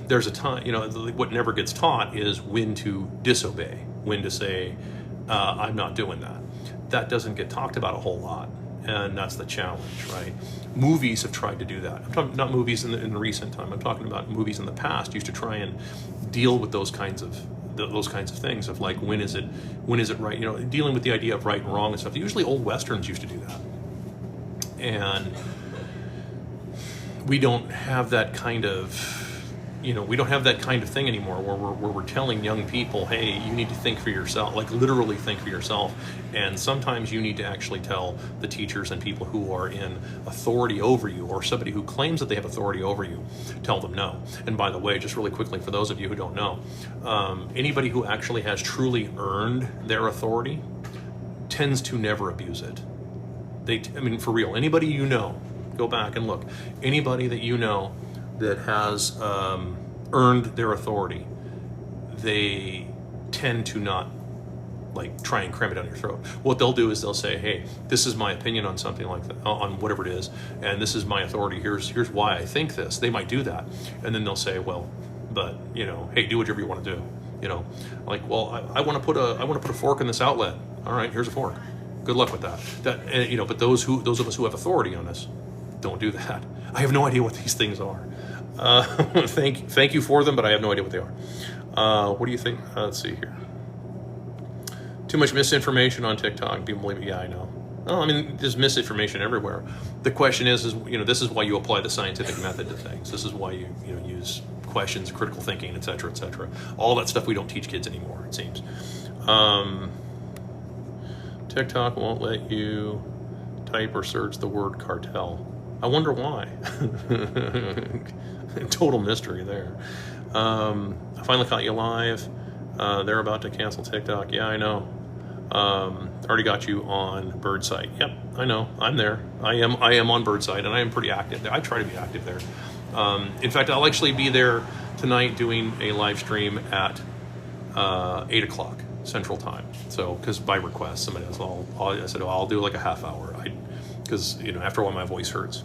There's a time, you know, what never gets taught is when to disobey, when to say, I'm not doing that. That doesn't get talked about a whole lot, and that's the challenge, right? Movies have tried to do that. I'm talking not movies in recent time. I'm talking about movies in the past used to try and deal with those kinds of things of like when is it right? You know, dealing with the idea of right and wrong and stuff. Usually, old westerns used to do that, and we don't have that kind of. You know, we don't have that kind of thing anymore where we're telling young people, hey, you need to think for yourself, like literally think for yourself. And sometimes you need to actually tell the teachers and people who are in authority over you, or somebody who claims that they have authority over you, tell them no. And by the way, just really quickly, for those of you who don't know, anybody who actually has truly earned their authority tends to never abuse it. I mean, for real, anybody you know, go back and look, anybody that you know that has earned their authority, they tend to not like try and cram it down your throat. What they'll do is they'll say, hey, this is my opinion on something like that, on whatever it is, and this is my authority. Here's why I think this. They might do that, and then they'll say, well, but you know, hey, do whatever you want to do. You know, like, well, I want to put a fork in this outlet. All right, here's a fork. good luck with that. You know, but those of us who have authority on this, don't do that. I have no idea what these things are. Thank you for them, but I have no idea what they are. What do you think? Let's see here. Too much misinformation on TikTok. People believe it. Yeah, I know. Well, I mean, there's misinformation everywhere. The question is, you know, this is why you apply the scientific method to things. This is why you know, use questions, critical thinking, et cetera, et cetera. All that stuff we don't teach kids anymore, it seems. TikTok won't let you type or search the word cartel. I wonder why. Total mystery there. I finally caught you live. They're about to cancel TikTok. Yeah, I know. Already got you on Birdsite. Yep, I know. I'm there. I am on Birdsite, and I am pretty active there. I try to be active there. In fact, I'll actually be there tonight doing a live stream at 8 o'clock Central Time. So, because by request, somebody else, I said, oh, I'll do like a half hour. Because, you know, after a while my voice hurts.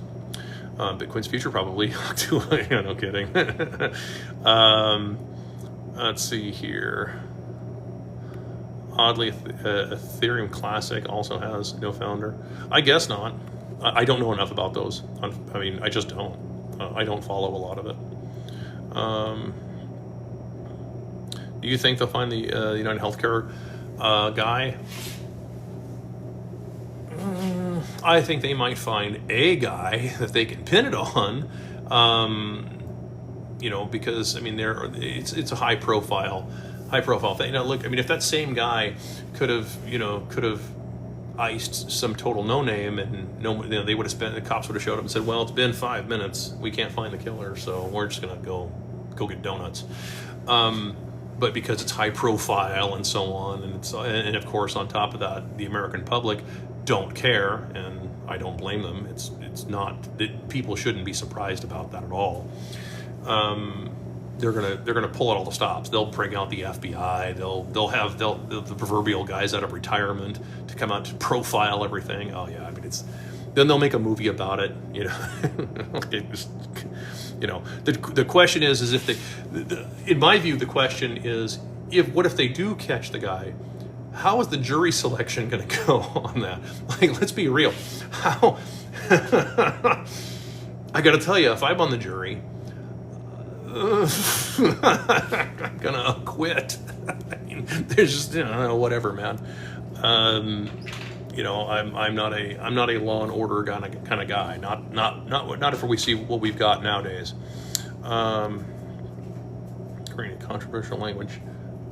Bitcoin's future probably. No kidding. Let's see here. Oddly, Ethereum Classic also has no founder. I guess not. I don't know enough about those. I mean, I just don't. I don't follow a lot of it. Do you think they'll find the United Healthcare guy? I think they might find a guy that they can pin it on. You know, because I mean, it's a high profile thing. Now, look, I mean, if that same guy could have iced some total no name, and they would have the cops would have showed up and said, well, it's been 5 minutes, we can't find the killer, so we're just gonna go get donuts. But because it's high profile and so on, and of course on top of that, the American public don't care, and I don't blame them. It's not that people shouldn't be surprised about that at all. They're gonna pull out all the stops. They'll bring out the FBI. They'll have the proverbial guys out of retirement to come out to profile everything. Oh yeah, I mean then they'll make a movie about it. You know, the question is if in my view, the question is what if they do catch the guy? How is the jury selection going to go on that? Like, let's be real. How? I got to tell you, if I'm on the jury, I'm gonna acquit. I mean, there's just whatever, man. I'm not a law and order kind of guy. Not if we see what we've got nowadays. Creating controversial language.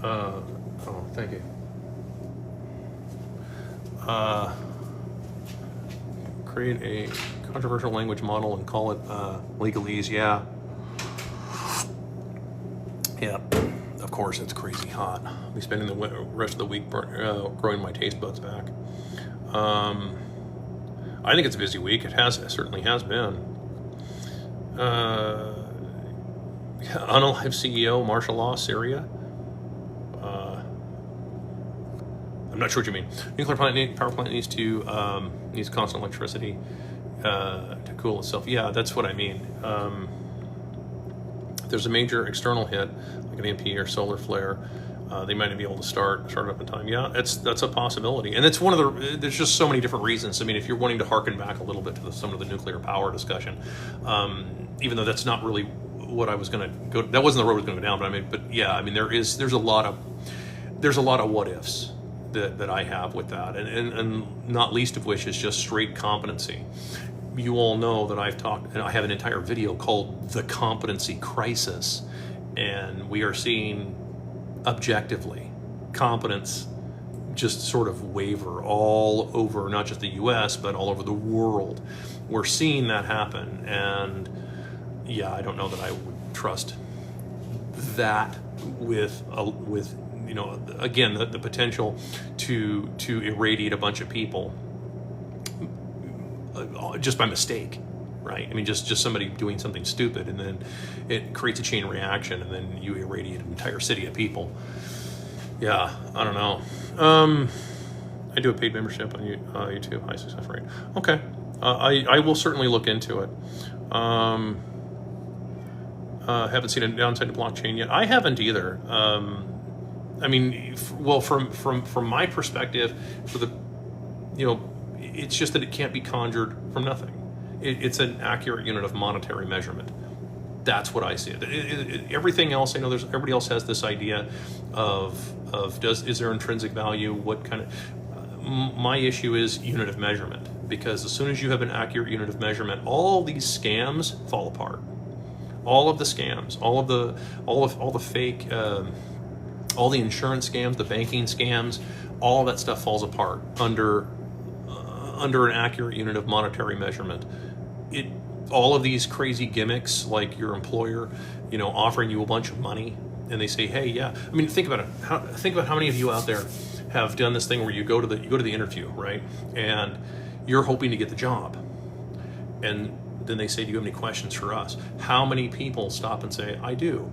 Thank you. Create a controversial language model and call it legalese. Yeah. Yeah, of course, it's crazy hot. I'll be spending the rest of the week growing my taste buds back. I think it's a busy week. It certainly has been. Unalive CEO, martial law, Syria. I'm not sure what you mean. Nuclear power plant needs constant electricity to cool itself. Yeah, that's what I mean. There's a major external hit, like an EMP or solar flare, they might not be able to start up in time. Yeah, that's a possibility, and it's one of there's just so many different reasons. I mean, if you're wanting to harken back a little bit to some of the nuclear power discussion, even though that's not really what I was going to go, that wasn't the road I was going to go down. But yeah, I mean, there's a lot of what ifs that I have with that, and not least of which is just straight competency. You all know that I have an entire video called The Competency Crisis, and we are seeing objectively competence just sort of waver all over, not just the US, but all over the world. We're seeing that happen, and yeah, I don't know that I would trust that with again, the potential to irradiate a bunch of people just by mistake, right? I mean, just somebody doing something stupid, and then it creates a chain reaction, and then you irradiate an entire city of people. Yeah, I don't know. I do a paid membership on YouTube, high success rate. Okay, I will certainly look into it. Haven't seen a downside to blockchain yet. I haven't either. I mean, well, from my perspective, for the it's just that it can't be conjured from nothing. It's an accurate unit of monetary measurement. That's what I see. Everything else, I know everybody else has this idea of is there intrinsic value? What kind of, my issue is unit of measurement, because as soon as you have an accurate unit of measurement, all these scams fall apart. All of the scams, all the fake, all the insurance scams, the banking scams, all that stuff falls apart under an accurate unit of monetary measurement. All of these crazy gimmicks, like your employer, offering you a bunch of money, and they say, hey, yeah. I mean, think about it. Think about how many of you out there have done this thing where you go to the interview, right? And you're hoping to get the job, and then they say, do you have any questions for us? How many people stop and say, I do?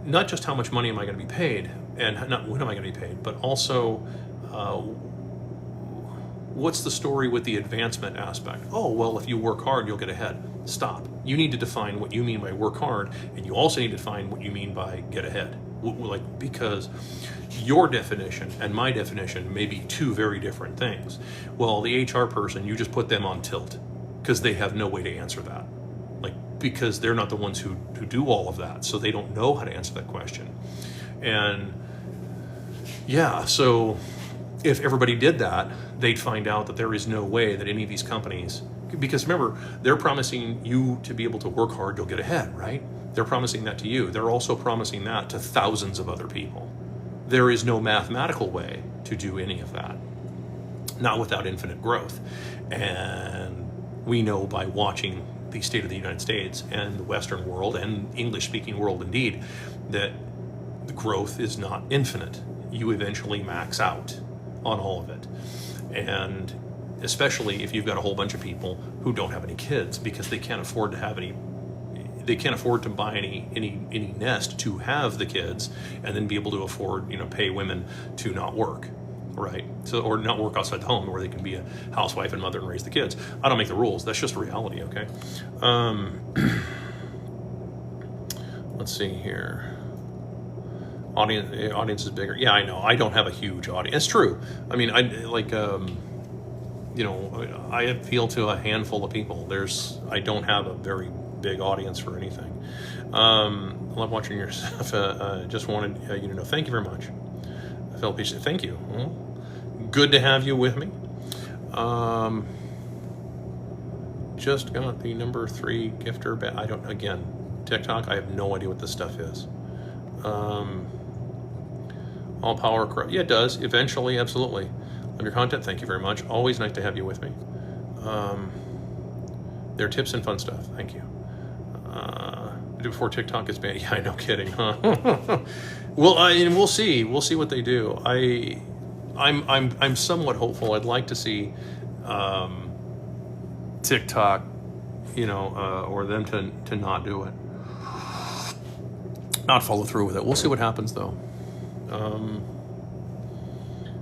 Not just how much money am I going to be paid, and not when am I going to be paid, but also what's the story with the advancement aspect? Oh, well, if you work hard, you'll get ahead. Stop. You need to define what you mean by work hard, and you also need to define what you mean by get ahead. Because your definition and my definition may be two very different things. Well, the HR person, you just put them on tilt because they have no way to answer that. Because they're not the ones who do all of that, so they don't know how to answer that question. And yeah, so if everybody did that, they'd find out that there is no way that any of these companies, because remember, they're promising you to be able to work hard, you'll get ahead, right? They're promising that to you. They're also promising that to thousands of other people. There is no mathematical way to do any of that, not without infinite growth. And we know by watching the state of the United States and the Western world and English-speaking world indeed, that the growth is not infinite. You eventually max out on all of it. And especially if you've got a whole bunch of people who don't have any kids because they can't afford to buy any nest to have the kids and then be able to afford, pay women to not work, right? So, or not work outside the home where they can be a housewife and mother and raise the kids. I don't make the rules. That's just reality, okay? Let's see here. Audience is bigger. Yeah, I know. I don't have a huge audience. It's true. I mean, I appeal to a handful of people. I don't have a very big audience for anything. I love watching your stuff. Just wanted you to know. Thank you very much. Philip, thank you. Well, good to have you with me. Just got the number 3 gifter. Again, TikTok, I have no idea what this stuff is. All power corrupt. Yeah, it does. Eventually, absolutely. Love your content. Thank you very much. Always nice to have you with me. Their tips and fun stuff. Thank you. Before TikTok is banned. Yeah, no kidding, huh? Well, we'll see. We'll see what they do. I'm somewhat hopeful. I'd like to see TikTok, or them to not do it, not follow through with it. We'll see what happens though.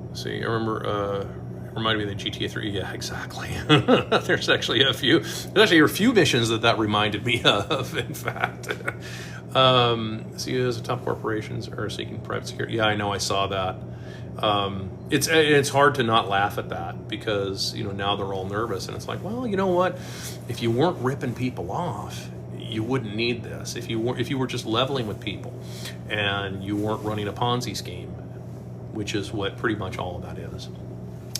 Let's see, I remember. Reminded me of the GTA 3. Yeah, exactly. There's actually a few missions that reminded me of, in fact. CEOs of top corporations are seeking private security. Yeah, I know, I saw that. It's hard to not laugh at that because, now they're all nervous and it's like, well, you know what? If you weren't ripping people off, you wouldn't need this. If you were just leveling with people and you weren't running a Ponzi scheme, which is what pretty much all of that is.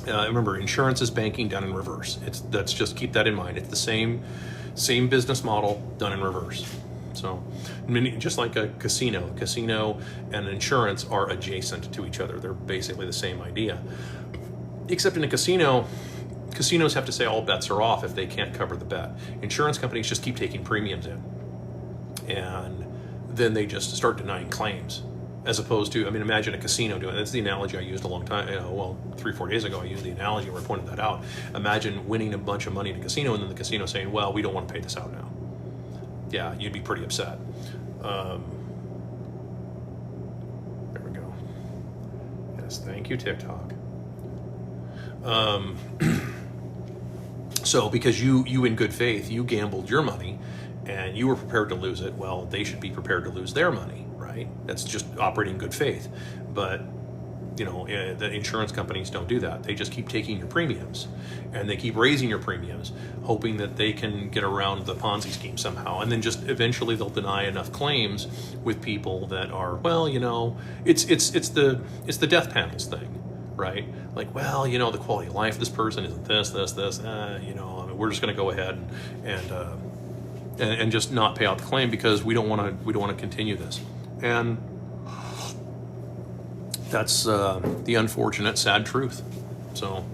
Remember, insurance is banking done in reverse. That's just keep that in mind. It's the same business model done in reverse. So, just like a casino and insurance are adjacent to each other. They're basically the same idea. Except in a casino, casinos have to say all bets are off if they can't cover the bet. Insurance companies just keep taking premiums in, and then they just start denying claims. As opposed to, imagine a casino doing it. That's the analogy I used a long time, 3-4 days ago, I used the analogy where I pointed that out. Imagine winning a bunch of money in a casino and then the casino saying, well, we don't want to pay this out now. Yeah, you'd be pretty upset. There we go. Yes, thank you, TikTok. So because you in good faith, you gambled your money and you were prepared to lose it, well, they should be prepared to lose their money. That's just operating in good faith. But the insurance companies don't do that. They just keep taking your premiums, and they keep raising your premiums, hoping that they can get around the Ponzi scheme somehow. And then just eventually they'll deny enough claims with people that are, well, it's the death panels thing, right? Like, well, the quality of life of this person isn't this. We're just going to go ahead and just not pay out the claim because we don't want to continue this. And that's the unfortunate, sad truth. So,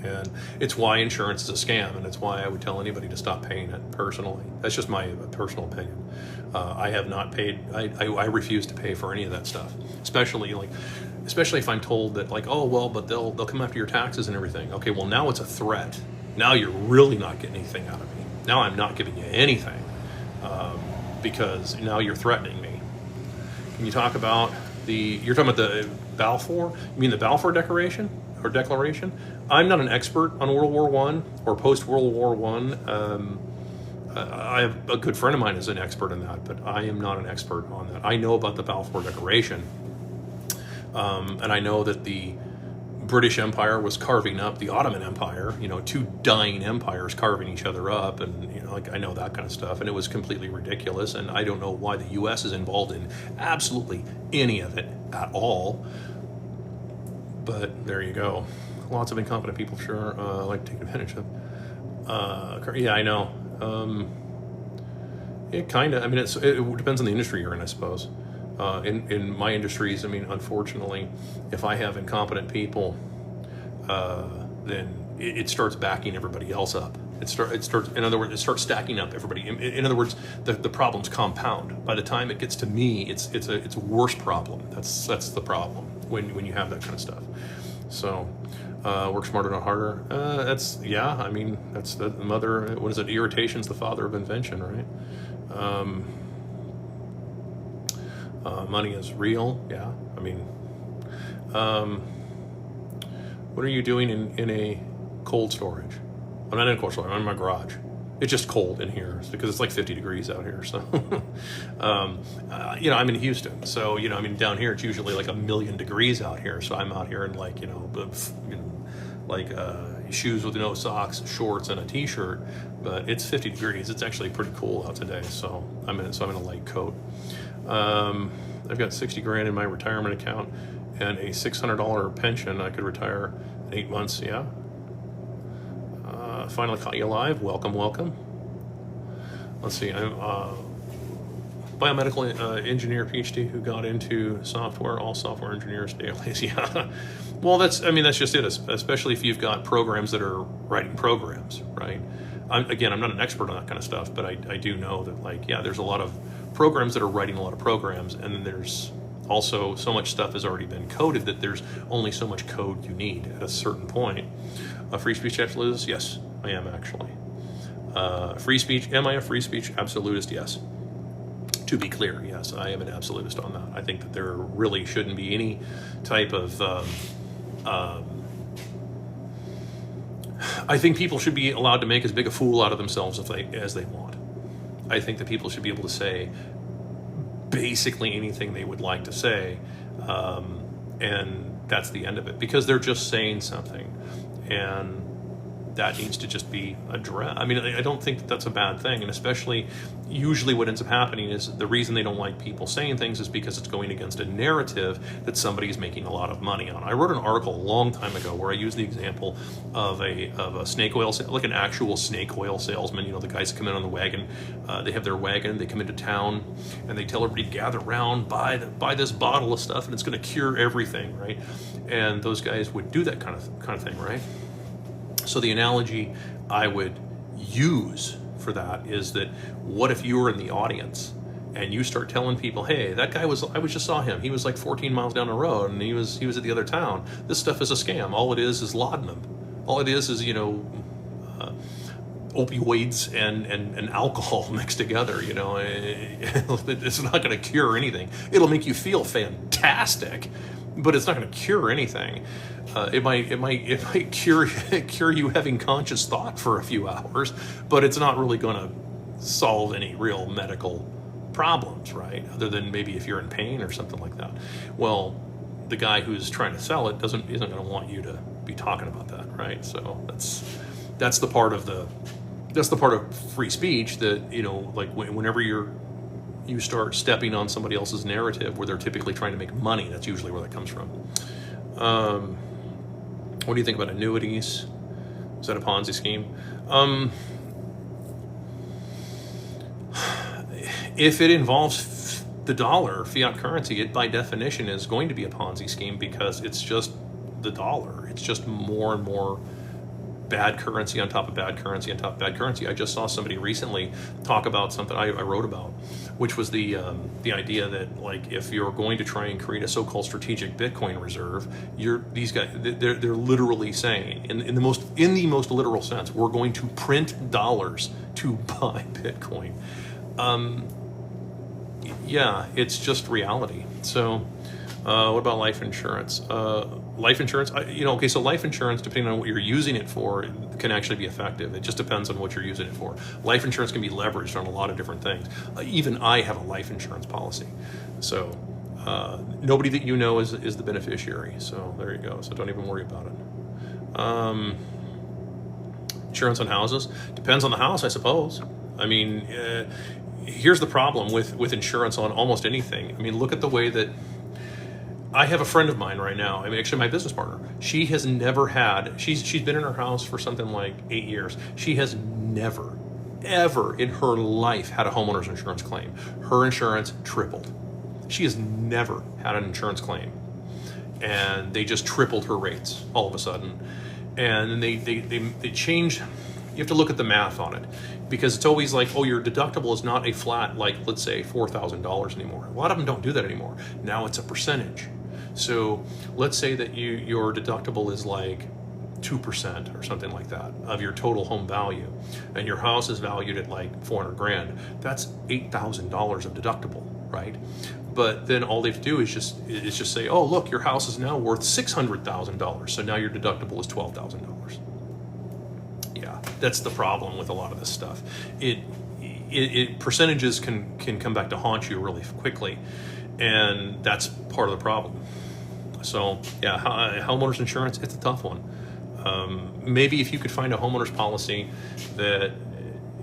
and it's why insurance is a scam, and it's why I would tell anybody to stop paying it personally. That's just my personal opinion. I have not paid. I refuse to pay for any of that stuff, especially if I'm told that, like, oh well, but they'll come after your taxes and everything. Okay, well, now it's a threat. Now you're really not getting anything out of me. Now I'm not giving you anything because now you're threatening me. Can you talk about you're talking about the Balfour? You mean the Balfour Declaration? I'm not an expert on World War I or post-World War I. I have a good friend of mine is an expert in that, but I am not an expert on that. I know about the Balfour Declaration, and I know that the British Empire was carving up the Ottoman Empire, two dying empires carving each other up, and I know that kind of stuff, and it was completely ridiculous, and I don't know why the U.S. is involved in absolutely any of it at all. But there you go. Lots of incompetent people sure like to take advantage of. Yeah, I know. It kind of. I mean, it depends on the industry you're in, I suppose. In my industries, I mean, unfortunately, if I have incompetent people, then it starts backing everybody else up. It starts. In other words, it starts stacking up everybody. In other words, the problems compound. By the time it gets to me, it's a worse problem. That's the problem when you have that kind of stuff. So, work smarter, not harder. That's the mother. What is it? Irritation's the father of invention, right? Money is real. Yeah. I mean, what are you doing in a cold storage? I'm not in a cold storage. I'm in my garage. It's just cold in here because it's like 50 degrees out here. So, I'm in Houston. So, down here it's usually like 1,000,000 degrees out here. So I'm out here in shoes with no socks, shorts, and a t-shirt. But it's 50 degrees. It's actually pretty cool out today. So I'm in a light coat. I've got 60 grand in my retirement account and a $600 pension. I could retire in 8 months. Yeah. Finally caught you live. Welcome. Let's see. I'm biomedical engineer PhD who got into software. All software engineers stay lazy. Yeah. Well, that's just it. Especially if you've got programs that are writing programs, right? I'm not an expert on that kind of stuff, but I do know that, there's a lot of programs that are writing a lot of programs, and then there's also so much stuff has already been coded that there's only so much code you need at a certain point. Free speech absolutist? Yes, I am actually. Free speech? Am I a free speech absolutist? Yes. To be clear, yes, I am an absolutist on that. I think that there really shouldn't be any type of. I think people should be allowed to make as big a fool out of themselves as they want. I think that people should be able to say basically anything they would like to say, and that's the end of it, because they're just saying something, and that needs to just be addressed. I mean, I don't think that that's a bad thing, and especially usually what ends up happening is the reason they don't like people saying things is because it's going against a narrative that somebody's making a lot of money on. I wrote an article a long time ago where I used the example of a snake oil, like an actual snake oil salesman. The guys that come in on the wagon, they have their wagon, they come into town, and they tell everybody to gather around, buy this bottle of stuff, and it's going to cure everything, right? And those guys would do that kind of thing, right? So the analogy I would use for that is that what if you were in the audience and you start telling people, hey, that guy I just saw him. He was like 14 miles down the road and he was at the other town. This stuff is a scam. All it is laudanum. All it is opioids and alcohol mixed together. It's not going to cure anything. It'll make you feel fantastic, but it's not going to cure anything. It might cure you having conscious thought for a few hours, but it's not really going to solve any real medical problems, right? Other than maybe if you're in pain or something like that. Well, the guy who's trying to sell it isn't going to want you to be talking about that, right? So that's the part of free speech that, you know, like whenever you start stepping on somebody else's narrative where they're typically trying to make money, that's usually where that comes from. What do you think about annuities? Is that a Ponzi scheme? If it involves the dollar, fiat currency, it by definition is going to be a Ponzi scheme, because it's just the dollar. It's just more and more bad currency on top of bad currency on top of bad currency. I just saw somebody recently talk about something I wrote about, which was the idea that, like, if you're going to try and create a so-called strategic Bitcoin reserve, these guys they're literally saying in the most literal sense, we're going to print dollars to buy Bitcoin. Yeah, it's just reality. So what about life insurance? Life insurance, okay, so life insurance, depending on what you're using it for, can actually be effective. It just depends on what you're using it for. Life insurance can be leveraged on a lot of different things. Even I have a life insurance policy. So nobody that you know is the beneficiary. So there you go. So don't even worry about it. Insurance on houses, depends on the house, I suppose. I mean, here's the problem with insurance on almost anything. I mean, look at the way that I have a friend of mine right now. I mean, actually my business partner. She has never had, she's been in her house for something like 8 years. She has never, ever in her life had a homeowner's insurance claim. Her insurance tripled. She has never had an insurance claim. And they just tripled her rates all of a sudden. And then they changed, you have to look at the math on it, because it's always like, oh, your deductible is not a flat, like, let's say $4,000 anymore. A lot of them don't do that anymore. Now it's a percentage. So let's say that your deductible is like 2% or something like that of your total home value, and your house is valued at like 400 grand. That's $8,000 of deductible, right? But then all they have to do is just say, oh, look, your house is now worth $600,000. So now your deductible is $12,000. Yeah, that's the problem with a lot of this stuff. Percentages can come back to haunt you really quickly, and that's part of the problem. So yeah, homeowners insurance, it's a tough one. Maybe if you could find a homeowner's policy that,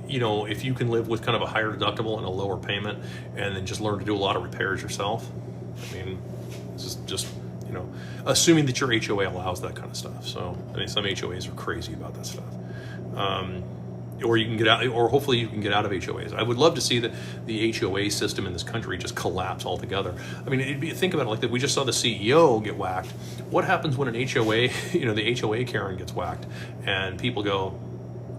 if you can live with kind of a higher deductible and a lower payment, and then just learn to do a lot of repairs yourself. I mean, it's just assuming that your HOA allows that kind of stuff. So I mean, some HOAs are crazy about that stuff. Or you can get out, or hopefully you can get out of HOAs. I would love to see the HOA system in this country just collapse altogether. I mean, think about it like that. We just saw the CEO get whacked. What happens when an HOA, the HOA Karen gets whacked, and people go,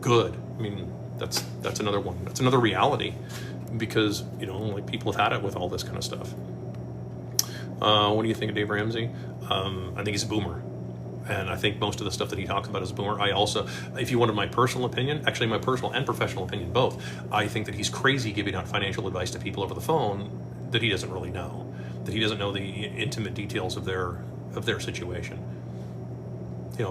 good. I mean, that's another one. That's another reality, because like people have had it with all this kind of stuff. What do you think of Dave Ramsey? I think he's a boomer. And I think most of the stuff that he talks about is boomer. I also, if you wanted my personal opinion, actually my personal and professional opinion both, I think that he's crazy giving out financial advice to people over the phone that he doesn't really know, that he doesn't know the intimate details of their situation.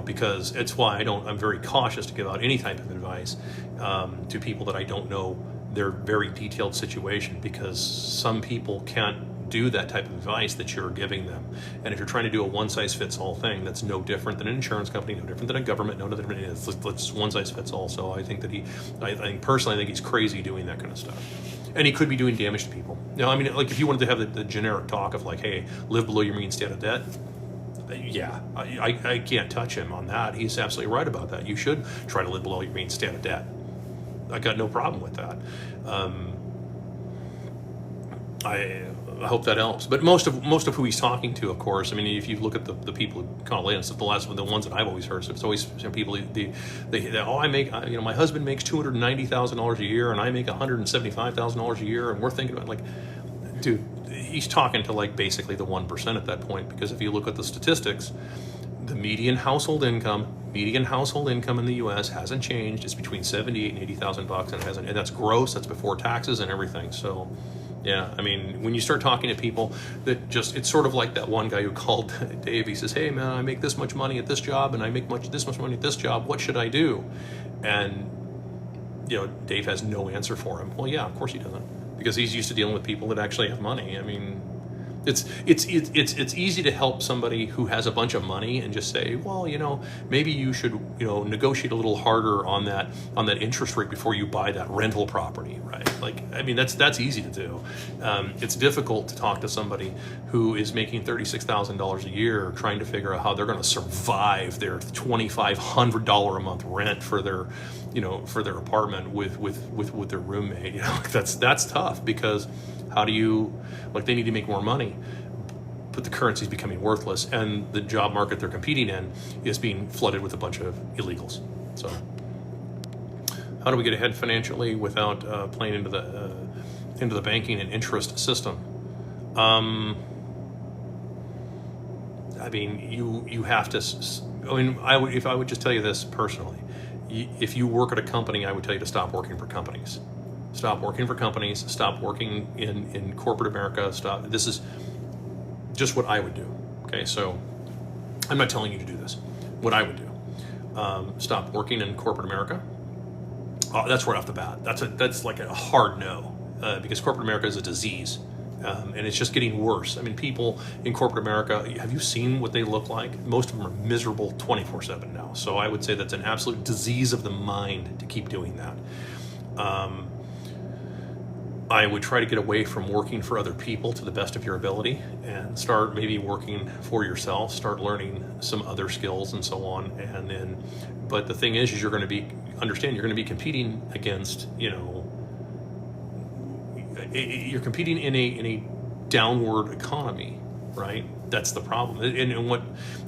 Because it's why I'm very cautious to give out any type of advice to people that I don't know their very detailed situation, because some people can't do that type of advice that you're giving them. And if you're trying to do a one-size-fits-all thing, that's no different than an insurance company, no different than a government, no different. It's one-size-fits-all. So I think that I think he's crazy doing that kind of stuff. And he could be doing damage to people. I mean, like if you wanted to have the generic talk of like, hey, live below your mean state of debt, yeah, I can't touch him on that. He's absolutely right about that. You should try to live below your mean state of debt. I got no problem with that. I hope that helps. But most of who he's talking to, of course, I mean, if you look at the people who call in, the ones that I've always heard, so it's always people I make, my husband makes $290,000 a year, and I make $175,000 a year, and we're thinking about, like, dude, he's talking to like basically the 1% at that point, because if you look at the statistics, the median household income in the U.S. hasn't changed. It's between $78,000 and $80,000 and that's gross. That's before taxes and everything. So. Yeah, I mean, when you start talking to people that it's sort of like that one guy who called Dave. He says, hey, man, I make this much money at this job, and I make this much money at this job. What should I do? And, Dave has no answer for him. Well, yeah, of course he doesn't, because he's used to dealing with people that actually have money. I mean, It's easy to help somebody who has a bunch of money and just say, well, maybe you should, negotiate a little harder on that interest rate before you buy that rental property, right? Like, I mean, that's easy to do. It's difficult to talk to somebody who is making $36,000 a year, trying to figure out how they're going to survive their $2,500 a month rent for their apartment with their roommate. That's tough, because how do you, they need to make more money, but the currency is becoming worthless, and the job market they're competing in is being flooded with a bunch of illegals. So how do we get ahead financially without playing into the banking and interest system? I mean, you have to. If I would just tell you this personally, if you work at a company, I would tell you to stop working for companies. Stop working for companies. Stop working in corporate America. Stop. This is just what I would do. Okay, so I'm not telling you to do this. What I would do: stop working in corporate America. That's right off the bat. That's like a hard no, because corporate America is a disease, and it's just getting worse. I mean, people in corporate America, have you seen what they look like? Most of them are miserable 24/7 now. So I would say that's an absolute disease of the mind to keep doing that. I would try to get away from working for other people to the best of your ability, and start maybe working for yourself, start learning some other skills and so on. And then, but the thing is you're going to be competing against, you're competing in a downward economy, right? That's the problem. And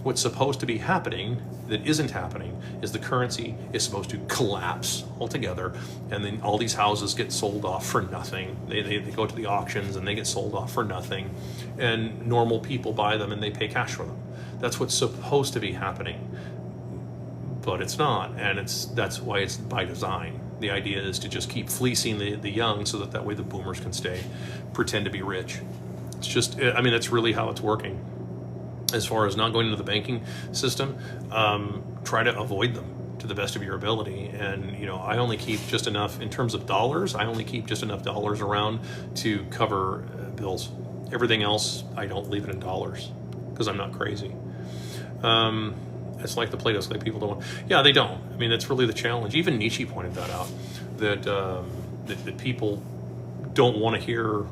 what's supposed to be happening that isn't happening is the currency is supposed to collapse altogether, and then all these houses get sold off for nothing. They go to the auctions and they get sold off for nothing, and normal people buy them and they pay cash for them. That's what's supposed to be happening, but it's not, and that's why it's by design. The idea is to just keep fleecing the young, so that way the boomers can pretend to be rich. It's just, I mean, that's really how it's working. As far as not going into the banking system, try to avoid them to the best of your ability. And, I only keep just enough, in terms of dollars, I only keep just enough dollars around to cover bills. Everything else, I don't leave it in dollars, because I'm not crazy. It's like the Play-Doh, like people don't want. Yeah, they don't. I mean, that's really the challenge. Even Nietzsche pointed that out, that people don't want to hear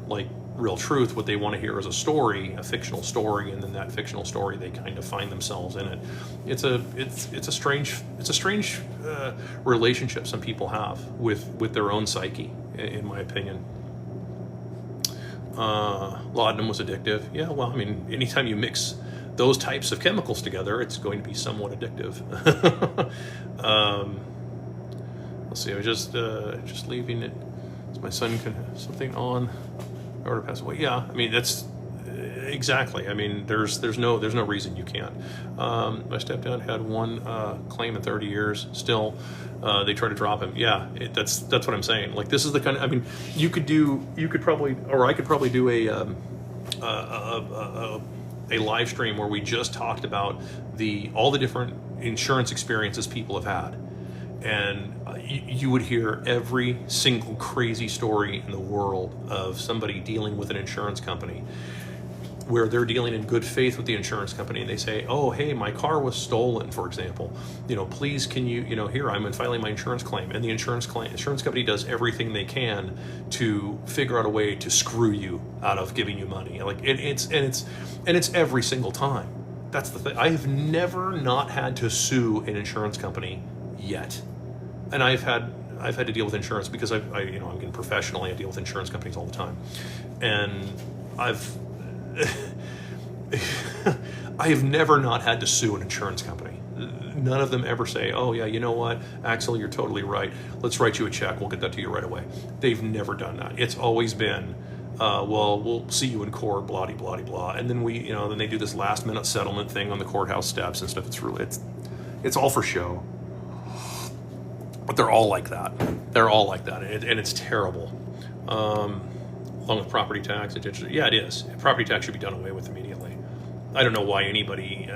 real truth. What they want to hear is a story, a fictional story, and then that fictional story, they kind of find themselves in it. It's a strange relationship some people have with their own psyche, in my opinion. Laudanum was addictive. Yeah, well, I mean, anytime you mix those types of chemicals together, it's going to be somewhat addictive. Let's see. I was just leaving it. Is my son something on? Or to pass away? Yeah. I mean, that's exactly. I mean, there's no reason you can't. My stepdad had one claim in 30 years. Still, they try to drop him. Yeah, that's what I'm saying. Like, this is the kind of. I mean, I could probably do a live stream where we just talked about all the different insurance experiences people have had, and you would hear every single crazy story in the world of somebody dealing with an insurance company where they're dealing in good faith with the insurance company, and they say, oh, hey, my car was stolen, for example. Please, can you, here, I'm filing my insurance claim. And the insurance company does everything they can to figure out a way to screw you out of giving you money. It's every single time. That's the thing. I have never not had to sue an insurance company yet. And I've had to deal with insurance because I'm getting professionally. I deal with insurance companies all the time. And I have never not had to sue an insurance company. None of them ever say, oh yeah, you know what, Axel, you're totally right. Let's write you a check. We'll get that to you right away. They've never done that. It's always been, well, we'll see you in court, blah, blah, blah. And then then they do this last minute settlement thing on the courthouse steps and stuff. It's all for show. But they're all like that. They're all like that. And it's terrible. Along with property tax, yeah, it is. Property tax should be done away with immediately. I don't know why anybody.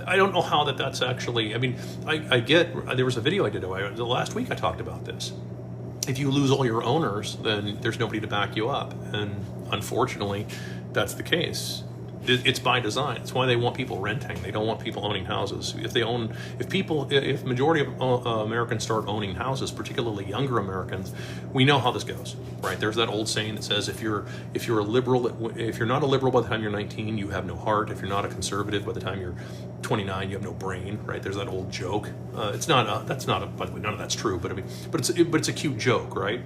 I don't know how that's actually. I mean, I get. There was a video I did the last week. I talked about this. If you lose all your owners, then there's nobody to back you up. And unfortunately, that's the case. It's by design. It's why they want people renting. They don't want people owning houses. If majority of Americans start owning houses, particularly younger Americans, we know how this goes, right? There's that old saying that says if you're a liberal, if you're not a liberal by the time you're 19, you have no heart. If you're not a conservative by the time you're 29, you have no brain, right? There's that old joke. By the way, none of that's true, but it's a cute joke, right?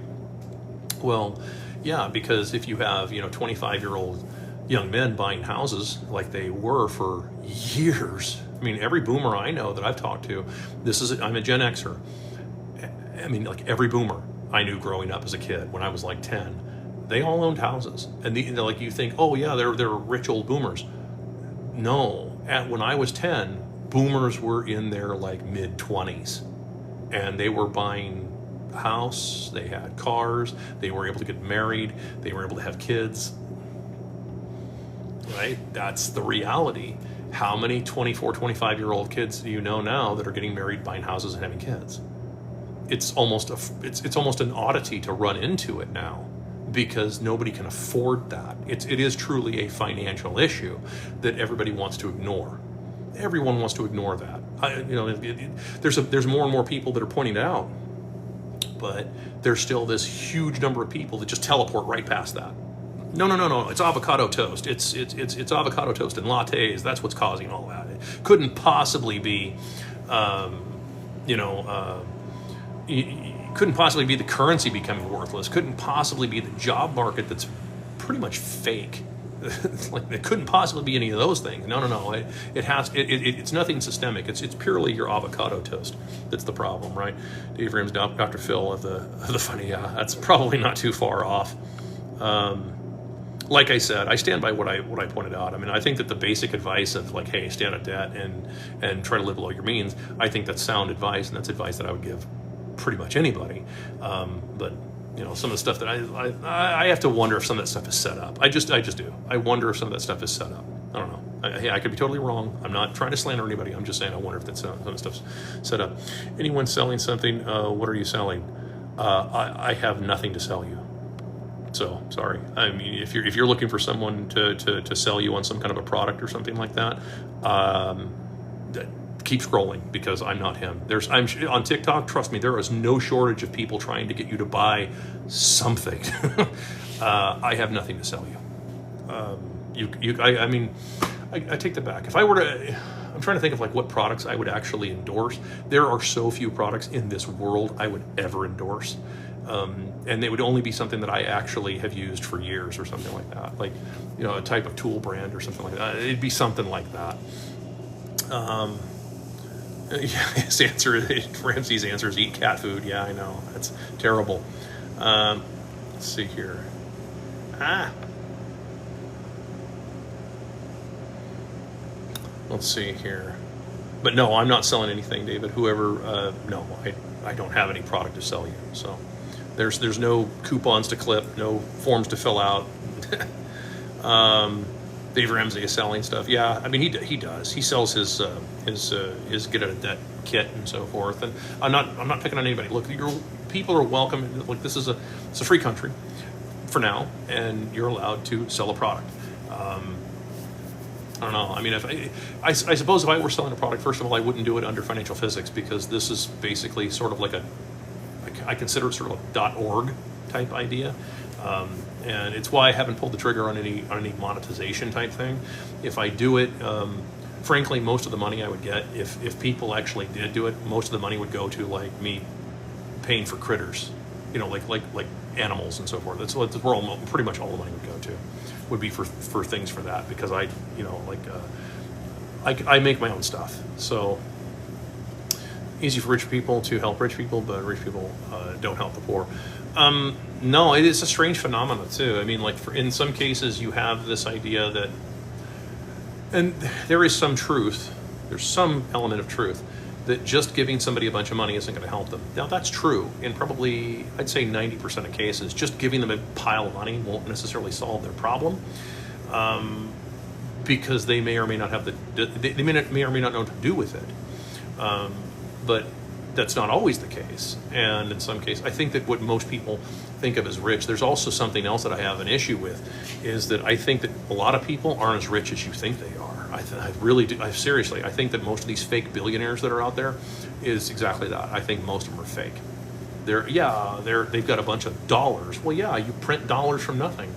Well, yeah, because if you have 25-year-old young men buying houses like they were for years. I mean, every boomer I know that I've talked to, I'm a Gen Xer. I mean, like every boomer I knew growing up as a kid when I was like 10, they all owned houses. And like you think, oh yeah, they're rich old boomers. No, when I was 10, boomers were in their like mid-20s, and they were buying a house, they had cars, they were able to get married, they were able to have kids. Right? That's the reality. How many 24, 25-year-old kids do you know now that are getting married, buying houses, and having kids? It's almost an oddity to run into it now, because nobody can afford that. It is truly a financial issue that everybody wants to ignore. Everyone wants to ignore that. There's more and more people that are pointing it out, but there's still this huge number of people that just teleport right past that. No. It's avocado toast. It's avocado toast and lattes. That's what's causing all that. It couldn't possibly be, couldn't possibly be the currency becoming worthless. Couldn't possibly be the job market that's pretty much fake. Like it couldn't possibly be any of those things. No. It's nothing systemic. It's purely your avocado toast that's the problem, right? Dave Ram's Dr. Phil of the funny. That's probably not too far off. Like I said, I stand by what I pointed out. I mean, I think that the basic advice of like, hey, stay out of debt and try to live below your means, I think that's sound advice, and that's advice that I would give pretty much anybody. But some of the stuff that I have to wonder if some of that stuff is set up. I just do. I wonder if some of that stuff is set up. I don't know. I could be totally wrong. I'm not trying to slander anybody. I'm just saying I wonder if some of the stuff's set up. Anyone selling something? What are you selling? I have nothing to sell you. So sorry. I mean, if you're looking for someone to sell you on some kind of a product or something like that, keep scrolling, because I'm not him. I'm on TikTok. Trust me, there is no shortage of people trying to get you to buy something. I have nothing to sell you. I take that back. If I were to, I'm trying to think of like what products I would actually endorse. There are so few products in this world I would ever endorse. And it would only be something that I actually have used for years or something like that. Like, a type of tool brand or something like that. It'd be something like that. His answer, Ramsey's answer is eat cat food. Yeah, I know. That's terrible. Let's see here. Let's see here. But no, I'm not selling anything, David. Whoever, no, I don't have any product to sell you. So there's no coupons to clip, no forms to fill out. Dave Ramsey is selling stuff. Yeah, I mean he does. He sells his get out of debt kit and so forth. And I'm not picking on anybody. Look, people are welcome. Like it's a free country for now, and you're allowed to sell a product. I don't know. I mean, I suppose if I were selling a product, first of all, I wouldn't do it under financial physics, because this is basically sort of like I consider it sort of a .org type idea. And it's why I haven't pulled the trigger on any monetization type thing. If I do it, frankly, most of the money I would get, if people actually did do it, most of the money would go to like me paying for critters, like animals and so forth. That's where pretty much all the money would go to, would be for things for that, because I make my own stuff. So easy for rich people to help rich people, but rich people don't help the poor. No, it is a strange phenomenon too. I mean, like in some cases you have this idea that, and there is some truth, there's some element of truth, that just giving somebody a bunch of money isn't going to help them. Now that's true in probably, I'd say 90% of cases. Just giving them a pile of money won't necessarily solve their problem, because they may or may not have they may or may not know what to do with it. But that's not always the case. And in some cases, I think that what most people think of as rich, there's also something else that I have an issue with, is that I think that a lot of people aren't as rich as you think they are. I really do. Seriously, I think that most of these fake billionaires that are out there is exactly that. I think most of them are fake. They've got a bunch of dollars. Well, yeah, you print dollars from nothing.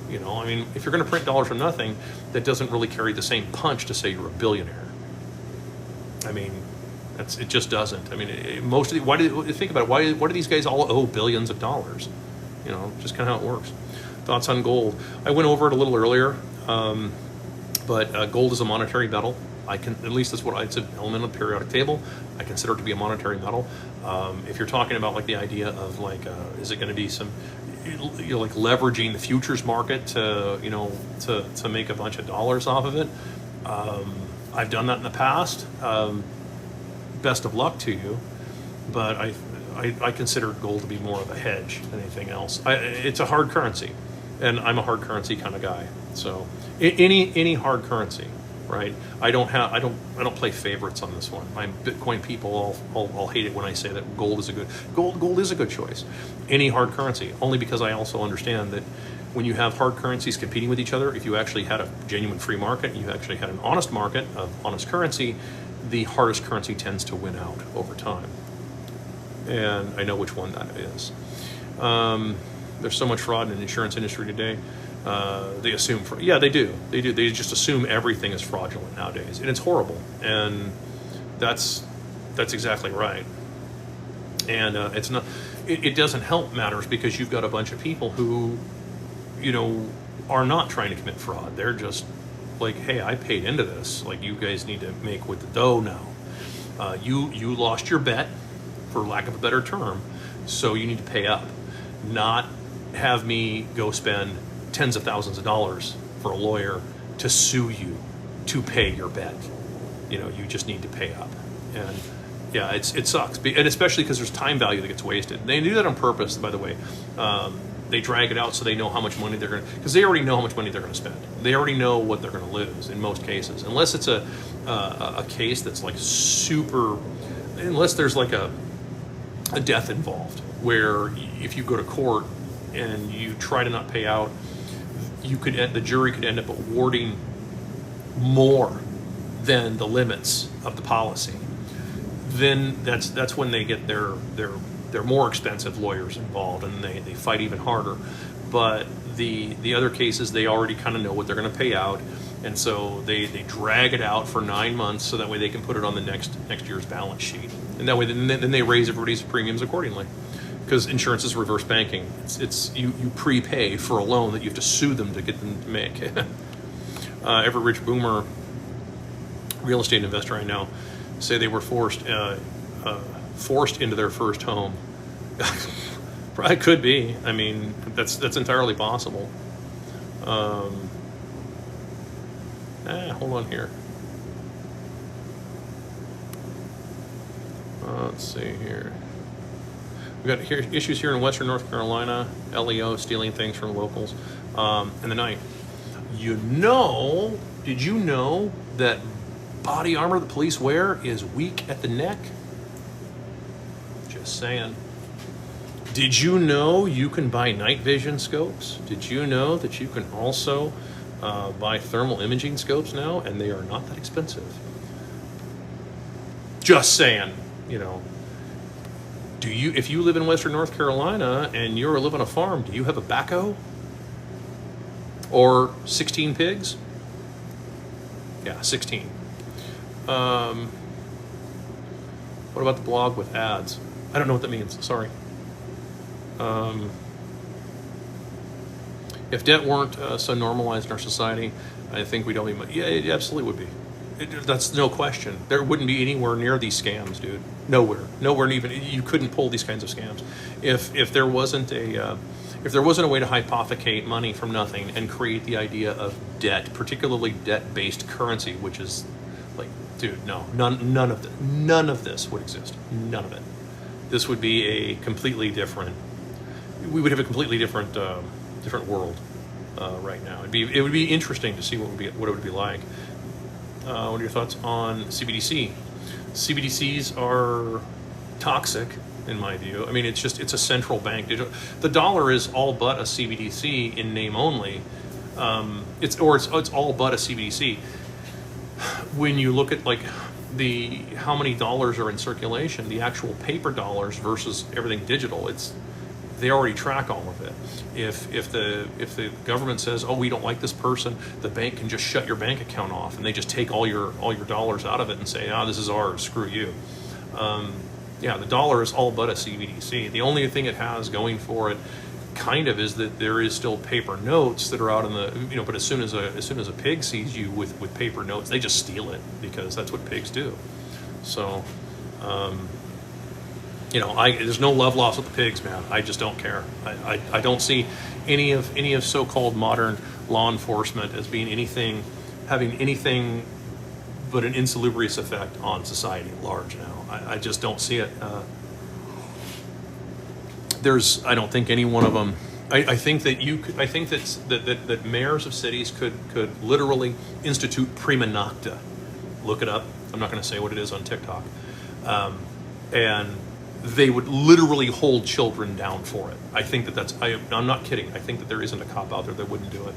You know, I mean, if you're going to print dollars from nothing, that doesn't really carry the same punch to say you're a billionaire. I mean, it just doesn't. I mean, think about it. Why do these guys all owe billions of dollars? You know, just kind of how it works. Thoughts on gold? I went over it a little earlier, but gold is a monetary metal. At least that's it's an element of the periodic table. I consider it to be a monetary metal. If you're talking about like the idea of like, is it going to be some, like leveraging the futures market to make a bunch of dollars off of it? I've done that in the past. Best of luck to you, but I consider gold to be more of a hedge than anything else. It's a hard currency, and I'm a hard currency kind of guy. So any hard currency, right? I don't play favorites on this one. My Bitcoin people all hate it when I say that gold is a good choice. Any hard currency, only because I also understand that when you have hard currencies competing with each other, if you actually had a genuine free market, you actually had an honest market of honest currency, the hardest currency tends to win out over time. And I know which one that is. There's so much fraud in the insurance industry today. They assume, they do. They just assume everything is fraudulent nowadays, and it's horrible. And that's exactly right. And it's not. It doesn't help matters because you've got a bunch of people who, are not trying to commit fraud. They're just like, hey, I paid into this. Like, you guys need to make with the dough now. You lost your bet, for lack of a better term, so you need to pay up. Not have me go spend tens of thousands of dollars for a lawyer to sue you to pay your bet. You just need to pay up. And yeah, it sucks. And especially because there's time value that gets wasted. They do that on purpose, by the way. They drag it out so they know how much money they're going to, because they already know how much money they're going to spend. They already know what they're going to lose in most cases, unless it's a case that's like unless there's like a death involved, where if you go to court and you try to not pay out, the jury could end up awarding more than the limits of the policy. Then that's when they get their more expensive lawyers involved, and they fight even harder. But the other cases, they already kind of know what they're going to pay out, and so they drag it out for 9 months so that way they can put it on the next year's balance sheet, and that way then they raise everybody's premiums accordingly. Because insurance is reverse banking. It's you prepay for a loan that you have to sue them to get them to make. Every rich boomer real estate investor I know say they were forced into their first home. Probably could be. I mean, that's entirely possible. Hold on here. Let's see here. We've got issues here in Western North Carolina. LEO stealing things from locals in the night. Did you know that body armor the police wear is weak at the neck? Just saying. Did you know you can buy night vision scopes? Did you know that you can also buy thermal imaging scopes now, and they are not that expensive? Just saying, if you live in Western North Carolina and you're living on a farm, do you have a backhoe? Or 16 pigs? Yeah, 16. What about the blog with ads? I don't know what that means, sorry. If debt weren't so normalized in our society, I think we'd all be, yeah, it absolutely would be. That's no question. There wouldn't be anywhere near these scams, dude. Nowhere even. You couldn't pull these kinds of scams if there wasn't a way to hypothecate money from nothing and create the idea of debt, particularly debt-based currency, which is like, dude, no, none of this would exist. None of it. This would be a completely different. We would have a completely different world right now. It would be interesting to see what it would be like. What are your thoughts on CBDC? CBDCs are toxic, in my view. I mean, it's a central bank digital. The dollar is all but a CBDC in name only. It's all but a CBDC. When you look at like how many dollars are in circulation, the actual paper dollars versus everything digital, they already track all of it. If the government says, oh, we don't like this person, the bank can just shut your bank account off, and they just take all your dollars out of it and say, this is ours, screw you. Yeah, the dollar is all but a CBDC. The only thing it has going for it, kind of, is that there is still paper notes that are out in the, but as soon as a pig sees you with paper notes, they just steal it, because that's what pigs do. So, there's no love lost with the pigs, man. I just don't care. I don't see any of so-called modern law enforcement as being having anything but an insalubrious effect on society at large now. I just don't see it. I don't think any one of them. I think that that mayors of cities could literally institute prima nocta. Look it up. I'm not going to say what it is on TikTok, and they would literally hold children down for it. I think I'm not kidding. I think that there isn't a cop out there that wouldn't do it.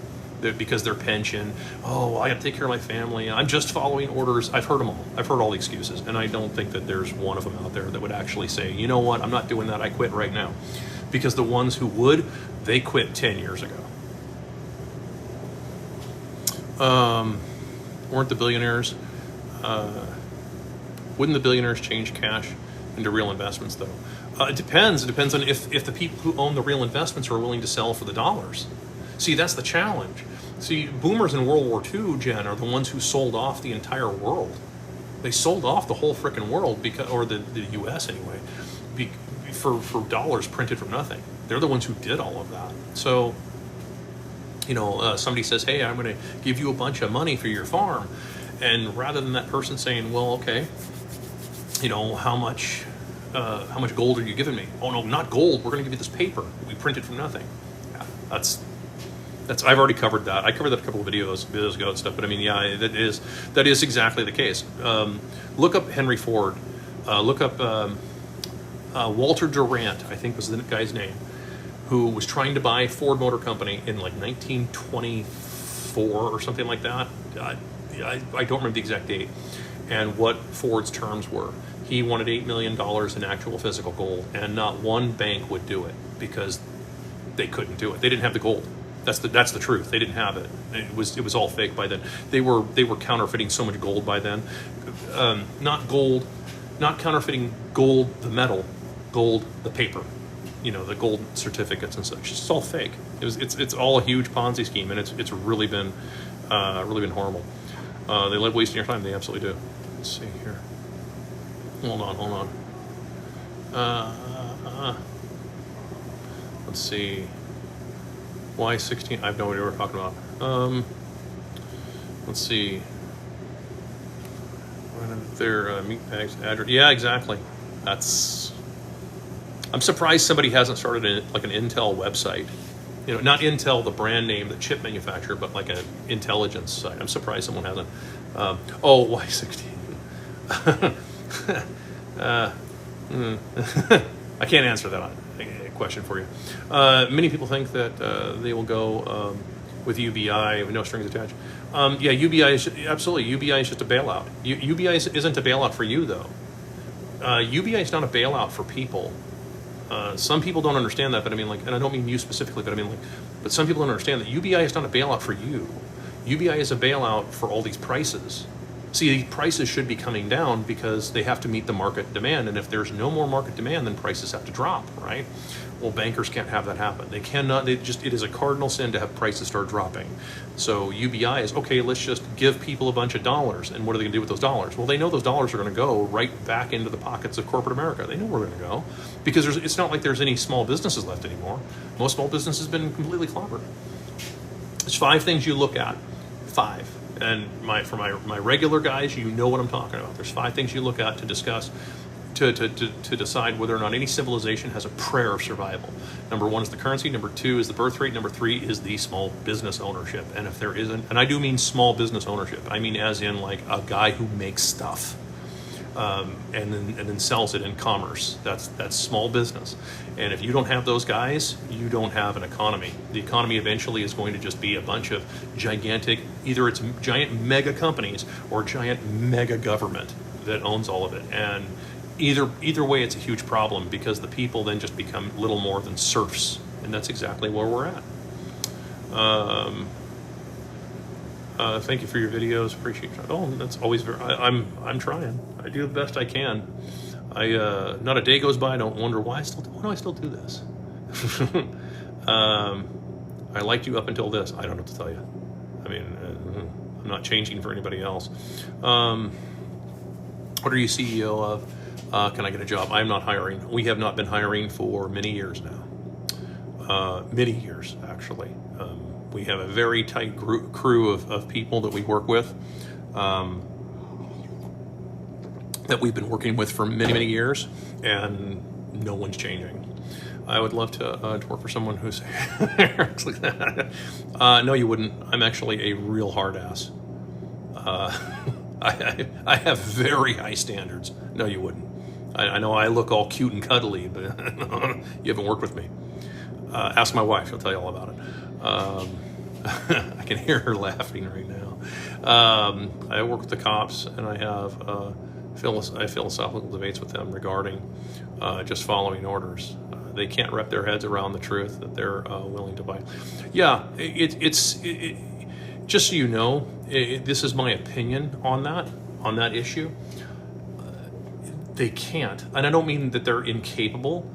Because their pension, I got to take care of my family, I'm just following orders. I've heard them all. I've heard all the excuses, and I don't think that there's one of them out there that would actually say, you know what, I'm not doing that, I quit right now. Because the ones who would, they quit 10 years ago. Weren't the billionaires, wouldn't the billionaires change cash into real investments, though? It depends. It depends on if the people who own the real investments are willing to sell for the dollars. See, that's the challenge. See, boomers in World War II, Jen, are the ones who sold off the entire world. They sold off the whole frickin' world, or the U.S. anyway, for dollars printed from nothing. They're the ones who did all of that. So, somebody says, hey, I'm going to give you a bunch of money for your farm. And rather than that person saying, well, okay, how much gold are you giving me? Oh, no, not gold. We're going to give you this paper we printed from nothing. Yeah, that's I've already covered that. I covered that a couple of videos ago and stuff. But I mean, yeah, that is exactly the case. Look up Henry Ford. Look up Walter Durant, I think was the guy's name, who was trying to buy Ford Motor Company in like 1924 or something like that. I don't remember the exact date. And what Ford's terms were. He wanted $8 million in actual physical gold, and not one bank would do it because they couldn't do it. They didn't have the gold. That's the truth. They didn't have it. It was all fake by then. They were counterfeiting so much gold by then. Not counterfeiting gold, the metal, gold, the paper. The gold certificates and such. It's all fake. It's all a huge Ponzi scheme, and it's really been horrible. They love wasting your time. They absolutely do. Let's see here. Hold on. Let's see. Why 16? I have no idea what we're talking about. Let's see. Their meat bags address. Yeah, exactly. I'm surprised somebody hasn't started an Intel website. Not Intel, the brand name, the chip manufacturer, but like an intelligence site. I'm surprised someone hasn't. Why 16? I can't answer that question for you. Many people think that they will go with UBI with no strings attached. Yeah, UBI is absolutely. UBI is just a bailout. UBI isn't a bailout for you though. UBI is not a bailout for people. Some people don't understand that, but I mean, and I don't mean you specifically, but I mean, but some people don't understand that UBI is not a bailout for you. UBI is a bailout for all these prices. See, the prices should be coming down because they have to meet the market demand, and if there's no more market demand, then prices have to drop, right? Well, bankers can't have that happen. They cannot. It is a cardinal sin to have prices start dropping. So UBI is okay. Let's just give people a bunch of dollars, and what are they going to do with those dollars? Well, they know those dollars are going to go right back into the pockets of corporate America. They know where they're going to go because it's not like there's any small businesses left anymore. Most small businesses have been completely clobbered. There's 5 things you look at. 5. And for my regular guys, you know what I'm talking about. There's 5 things you look at to discuss, to decide whether or not any civilization has a prayer of survival. Number 1 is the currency. Number 2 is the birth rate. Number 3 is the small business ownership. And if there isn't, and I do mean small business ownership, I mean as in like a guy who makes stuff. and then sells it in commerce. That's small business. And if you don't have those guys, you don't have an economy. The economy eventually is going to just be a bunch of gigantic, either it's giant mega companies or giant mega government that owns all of it. And either way, it's a huge problem, because the people then just become little more than serfs. And that's exactly where we're at. Thank you for your videos. Appreciate it. Oh, that's always very. I'm trying. I do the best I can. Not a day goes by I don't wonder why do I still do this. I liked you up until this. I don't know what to tell you. I mean, I'm not changing for anybody else. What are you CEO of? Can I get a job? I'm not hiring. We have not been hiring for many years now. Many years, actually. We have a very tight crew of people that we work with, that we've been working with for many, many years, and no one's changing. I would love to work for someone who's like that. No, you wouldn't. I'm actually a real hard ass. I have very high standards. No, you wouldn't. I know I look all cute and cuddly, but you haven't worked with me. Ask my wife; she'll tell you all about it. I can hear her laughing right now. I work with the cops, and I have philosophical debates with them regarding just following orders. They can't wrap their heads around the truth that they're willing to buy. Yeah, it's just so you know, this is my opinion on that issue. They can't, and I don't mean that they're incapable.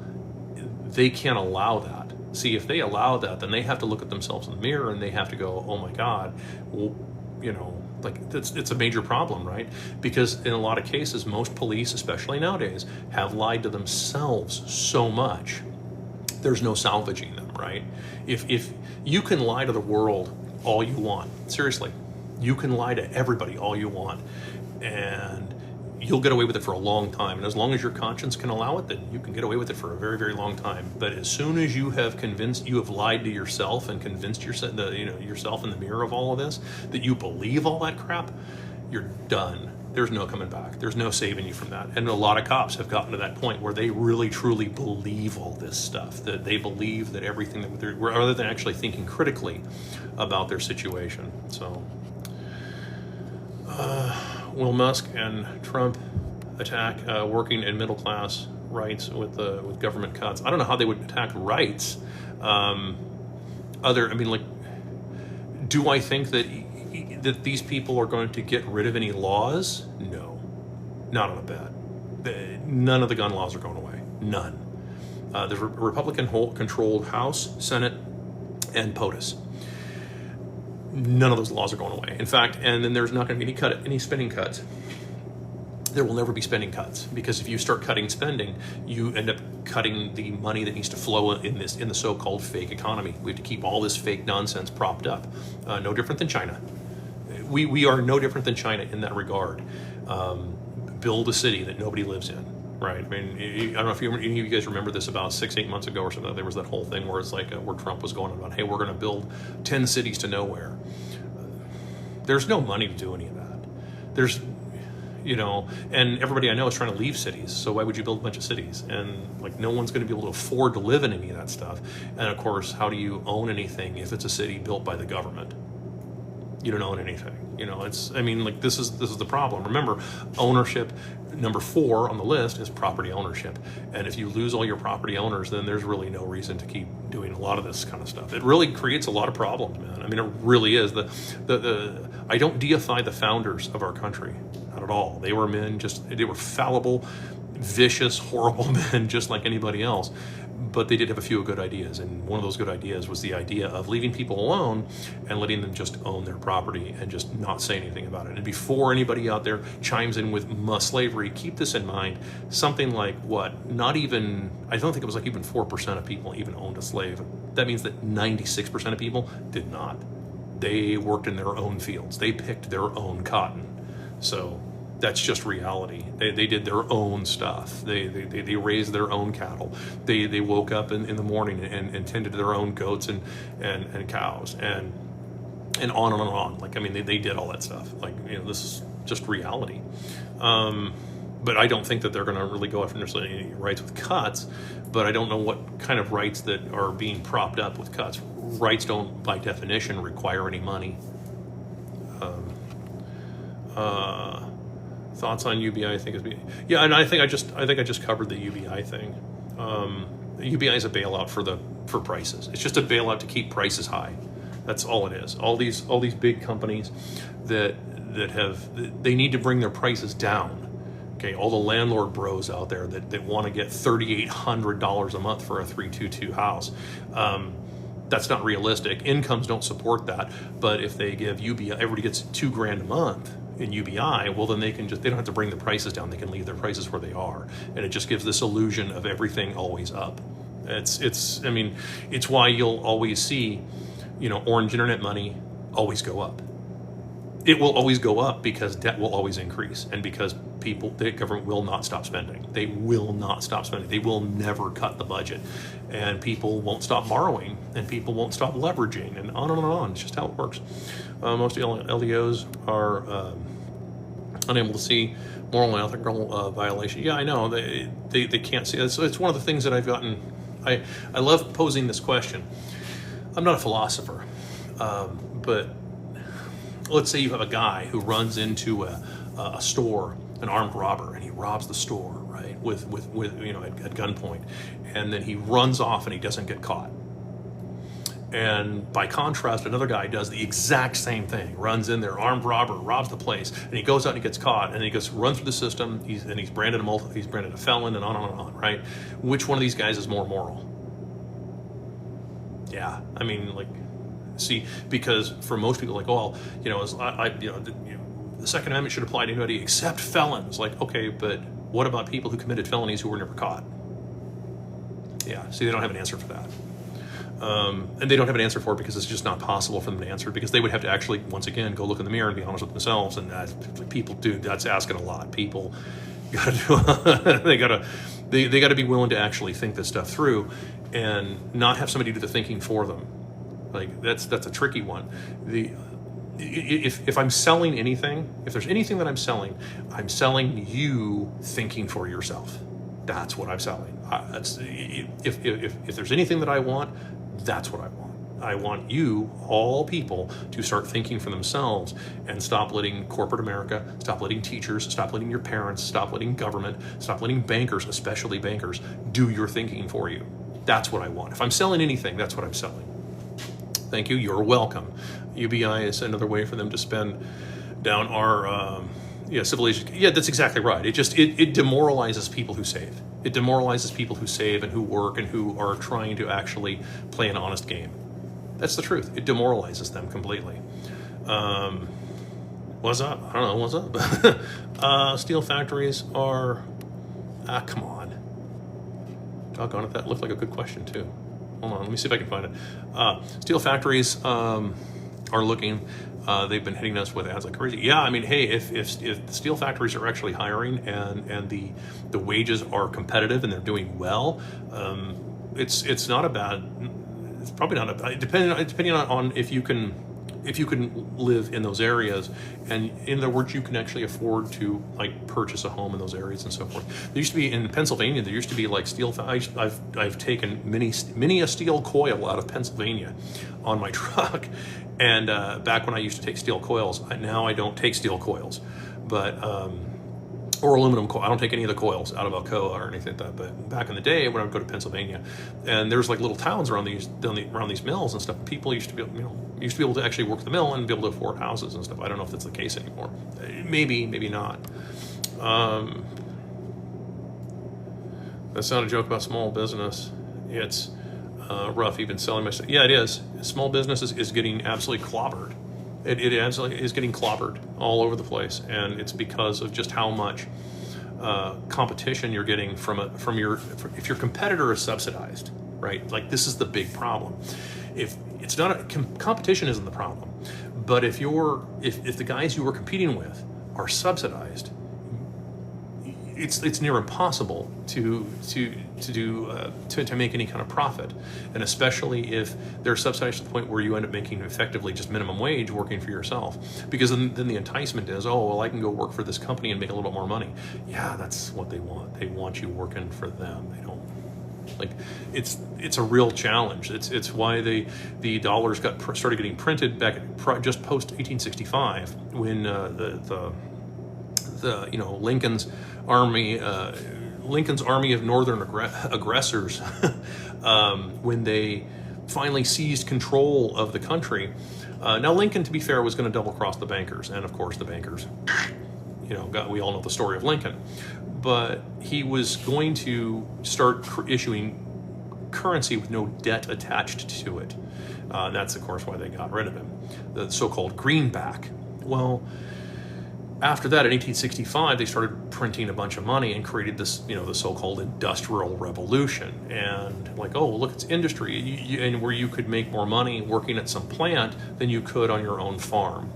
They can't allow that. See, if they allow that, then they have to look at themselves in the mirror and they have to go, oh my God, well, you know, like it's a major problem, right? Because in a lot of cases, most police, especially nowadays, have lied to themselves so much, there's no salvaging them, right? If you can lie to the world all you want, seriously, you can lie to everybody all you want, and you'll get away with it for a long time. And as long as your conscience can allow it, then you can get away with it for a very, very long time. But as soon as you have lied to yourself and convinced yourself, yourself in the mirror of all of this, that you believe all that crap, you're done. There's no coming back. There's no saving you from that. And a lot of cops have gotten to that point where they really, truly believe all this stuff, that they believe that everything that they're, rather than actually thinking critically about their situation. So, will Musk and Trump attack working and middle class rights with government cuts? I don't know how they would attack rights. Do I think that these people are going to get rid of any laws? No, not on a bet. None of the gun laws are going away. None. The Republican-controlled House, Senate, and POTUS. None of those laws are going away. In fact, and then there's not going to be any spending cuts. There will never be spending cuts, because if you start cutting spending, you end up cutting the money that needs to flow in the so-called fake economy. We have to keep all this fake nonsense propped up. No different than China. We are no different than China in that regard. Build a city that nobody lives in. Right. I mean, I don't know if any of you guys remember this about 6-8 months ago or something. There was that whole thing where it's like where Trump was going about, hey, we're going to build 10 cities to nowhere. There's no money to do any of that. There's, and everybody I know is trying to leave cities. So why would you build a bunch of cities? And like, no one's going to be able to afford to live in any of that stuff. And of course, how do you own anything if it's a city built by the government? You don't own anything. This is the problem. Remember, ownership, number 4 on the list is property ownership. And if you lose all your property owners, then there's really no reason to keep doing a lot of this kind of stuff. It really creates a lot of problems, man. I mean, it really is. I don't deify the founders of our country, not at all. They were men, they were fallible, vicious, horrible men, just like anybody else. But they did have a few good ideas, and one of those good ideas was the idea of leaving people alone and letting them just own their property and just not say anything about it. And before anybody out there chimes in with slavery, keep this in mind. Something like I don't think it was like even 4% of people even owned a slave. That means that 96% of people did not. They worked in their own fields. They picked their own cotton. So that's just reality. They did their own stuff. They raised their own cattle. They woke up in the morning and tended to their own goats and cows and on and on. Like, I mean, they did all that stuff. Like, this is just reality. but I don't think that they're going to really go after necessarily any rights with cuts, but I don't know what kind of rights that are being propped up with cuts. Rights don't, by definition, require any money. Thoughts on UBI? I think yeah, and I think I just covered the UBI thing. UBI is a bailout for prices. It's just a bailout to keep prices high. That's all it is. All these big companies that they need to bring their prices down. Okay, all the landlord bros out there that want to get $3,800 a month for a 322 house. That's not realistic. Incomes don't support that. But if they give UBI, everybody gets $2,000 a month in UBI, well then they don't have to bring the prices down. They can leave their prices where they are, and it just gives this illusion of everything always up. I mean, it's why you'll always see, orange internet money always go up. It will always go up because debt will always increase, and because the government will not stop spending. They will not stop spending. They will never cut the budget, and people won't stop borrowing, and people won't stop leveraging, and on and on and on. It's just how it works. Most LDOs are unable to see moral and ethical violation. Yeah, I know they can't see. It's one of the things that I've gotten. I love posing this question. I'm not a philosopher, but let's say you have a guy who runs into a store, an armed robber, and he robs the store, right, with at gunpoint, and then he runs off and he doesn't get caught. And by contrast, another guy does the exact same thing, runs in there, armed robber, robs the place, and he goes out and he gets caught, and he gets run through the system. He's branded a felon, and on and on, right? Which one of these guys is more moral? Yeah, I mean, see, because for most people, the Second Amendment should apply to anybody except felons. Okay, but what about people who committed felonies who were never caught? Yeah, see, they don't have an answer for that. And they don't have an answer for it because it's just not possible for them to answer, because they would have to actually, once again, go look in the mirror and be honest with themselves. And that's asking a lot. People gotta do, they gotta be willing to actually think this stuff through and not have somebody do the thinking for them. That's a tricky one. If I'm selling anything, if there's anything that I'm selling you thinking for yourself. That's what I'm selling. If there's anything that I want, that's what I want. I want you, all people, to start thinking for themselves and stop letting corporate America, stop letting teachers, stop letting your parents, stop letting government, stop letting bankers, especially bankers, do your thinking for you. That's what I want. If I'm selling anything, that's what I'm selling. Thank you. You're welcome. UBI is another way for them to spend down our civilization. Yeah, that's exactly right. It demoralizes people who save. It demoralizes people who save and who work and who are trying to actually play an honest game. That's the truth. It demoralizes them completely. What's up? I don't know. What's up? Steel factories are... come on. Doggone it, that looked like a good question too. Hold on, let me see if I can find it. Steel factories are looking... they've been hitting us with ads like crazy. Yeah, I mean, hey, if the steel factories are actually hiring and the wages are competitive and they're doing well, it's not a bad. It's probably not a bad. Depending on if you can live in those areas, and in other words, you can actually afford to purchase a home in those areas and so forth. There used to be in Pennsylvania. There used to be steel. I've taken many a steel coil out of Pennsylvania on my truck. And back when I used to take steel coils, now I don't take steel coils, but or aluminum coil. I don't take any of the coils out of Alcoa or anything like that. But back in the day, when I would go to Pennsylvania, and there's little towns around these mills and stuff. People used to be able to actually work the mill and be able to afford houses and stuff. I don't know if that's the case anymore. Maybe not. That's not a joke about small business. It's rough even selling my stuff. Yeah, it is. Small business is getting absolutely clobbered. It absolutely is getting clobbered all over the place, and it's because of just how much competition you're getting if your competitor is subsidized, right? This is the big problem. If it's not competition isn't the problem, but if the guys you were competing with are subsidized, it's near impossible to make any kind of profit, and especially if they're subsidized to the point where you end up making effectively just minimum wage working for yourself, because then the enticement is, oh well, I can go work for this company and make a little bit more money. Yeah, that's what they want. They want you working for them. They don't like it's a real challenge. It's why the dollars started getting printed back at just post 1865 when Lincoln's army of northern aggressors, when they finally seized control of the country. Now Lincoln, to be fair, was going to double cross the bankers, and of course the bankers, we all know the story of Lincoln, but he was going to start issuing currency with no debt attached to it. That's of course why they got rid of him, the so-called greenback. Well, after that, in 1865, they started printing a bunch of money and created this, the so-called Industrial Revolution. And like, oh, look, it's industry, and where you could make more money working at some plant than you could on your own farm.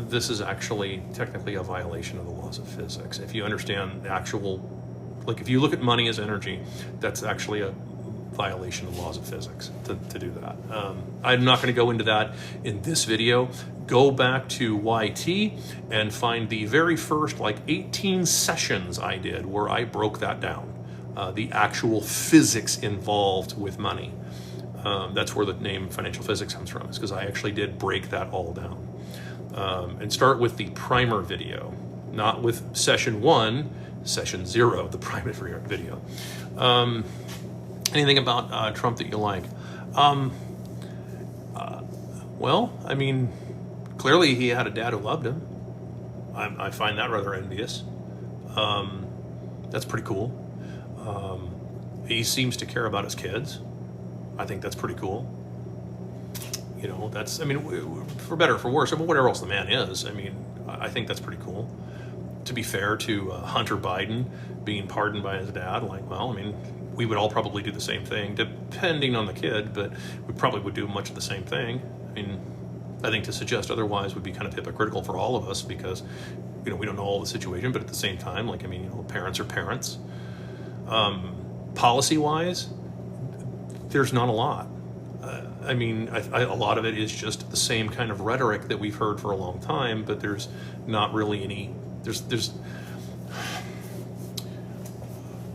This is actually technically a violation of the laws of physics. If you understand if you look at money as energy, that's actually a violation of laws of physics to do that. I'm not going to go into that in this video. Go back to YT and find the very first 18 sessions I did where I broke that down, the actual physics involved with money. That's where the name financial physics comes from, is because I actually did break that all down. And start with the primer video, not with session 1, session 0, the primer video. Anything about Trump that you like? Well, I mean, clearly he had a dad who loved him. I find that rather envious. That's pretty cool. He seems to care about his kids. I think that's pretty cool. That's, for better or for worse, whatever else the man is, I think that's pretty cool. To be fair to Hunter Biden being pardoned by his dad, we would all probably do the same thing, depending on the kid, but we probably would do much of the same thing. I think to suggest otherwise would be kind of hypocritical for all of us, because, we don't know all the situation, but at the same time, parents are parents. Policy-wise, there's not a lot. A lot of it is just the same kind of rhetoric that we've heard for a long time, but there's not really any,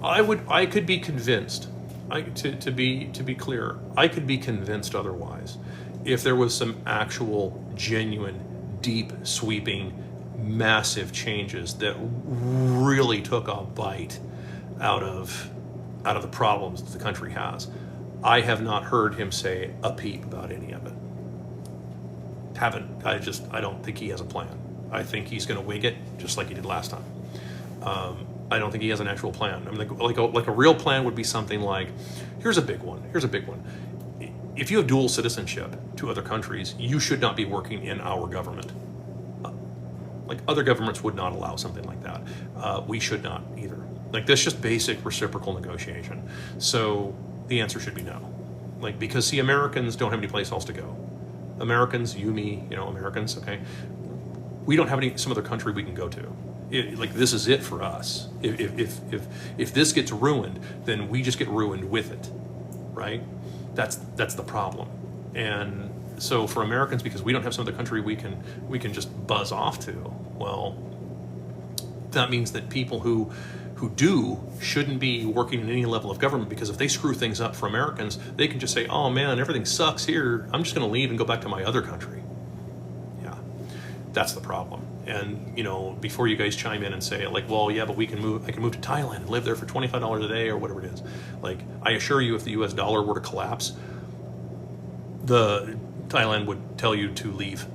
I could be convinced, to be clear, I could be convinced otherwise if there was some actual, genuine, deep, sweeping, massive changes that really took a bite out of the problems that the country has. I have not heard him say a peep about any of it. I don't think he has a plan. I think he's going to wing it just like he did last time. I don't think he has an actual plan. Like a real plan would be something like, here's a big one. If you have dual citizenship to other countries, you should not be working in our government. Other governments would not allow something like that. We should not either. That's just basic reciprocal negotiation. So the answer should be no. Because Americans don't have any place else to go. Americans, you, me, Americans, okay? We don't have some other country we can go to. This is it for us. If this gets ruined, then we just get ruined with it, right? That's the problem. And so for Americans, because we don't have some other country we can just buzz off to, well, that means that people who shouldn't be working in any level of government, because if they screw things up for Americans, they can just say, oh man, everything sucks here, I'm just going to leave and go back to my other country. Yeah, that's the problem. And before you guys chime in and say well, yeah, but I can move to Thailand and live there for $25 a day or whatever it is. I assure you, if the US dollar were to collapse, the Thailand would tell you to leave.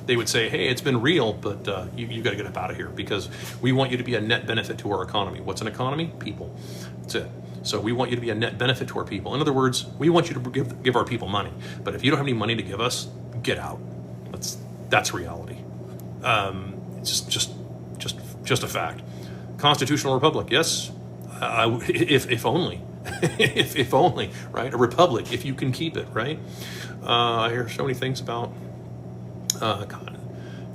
They would say, hey, it's been real, but you got to get up out of here, because we want you to be a net benefit to our economy. What's an economy? People. That's it. So we want you to be a net benefit to our people. In other words, we want you to give our people money. But if you don't have any money to give us, get out. That's reality. It's just a fact. Constitutional republic, yes. If only. if only, right? A republic, if you can keep it, right? I hear so many things about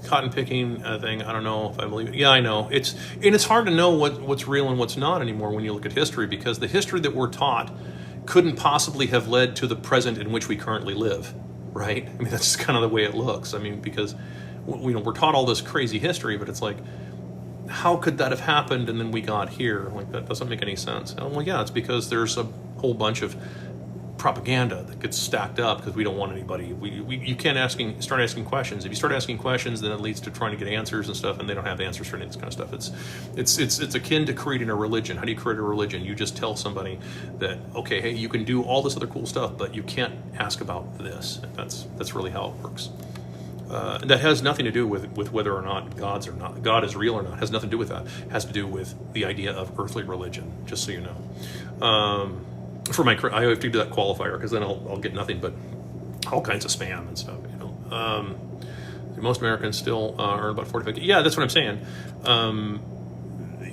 cotton picking thing. I don't know if I believe it. Yeah, I know. It's hard to know what's real and what's not anymore when you look at history, because the history that we're taught couldn't possibly have led to the present in which we currently live, right? I mean, that's just kind of the way it looks. I mean, because we're taught all this crazy history, but it's like, how could that have happened and then we got here? Like, that doesn't make any sense. And well, yeah, it's because there's a whole bunch of propaganda that gets stacked up because we don't want anybody. You can't start asking questions. If you start asking questions, then it leads to trying to get answers and stuff, and they don't have answers for any of this kind of stuff. It's akin to creating a religion. How do you create a religion? You just tell somebody that, okay, hey, you can do all this other cool stuff, but you can't ask about this. That's really how it works. That has nothing to do with whether or not God is real or not. It has nothing to do with that. It has to do with the idea of earthly religion, just so you know. I have to do that qualifier, because then I'll get nothing but all kinds of spam and stuff, you know. Most Americans still earn about 45. Yeah, that's what I'm saying.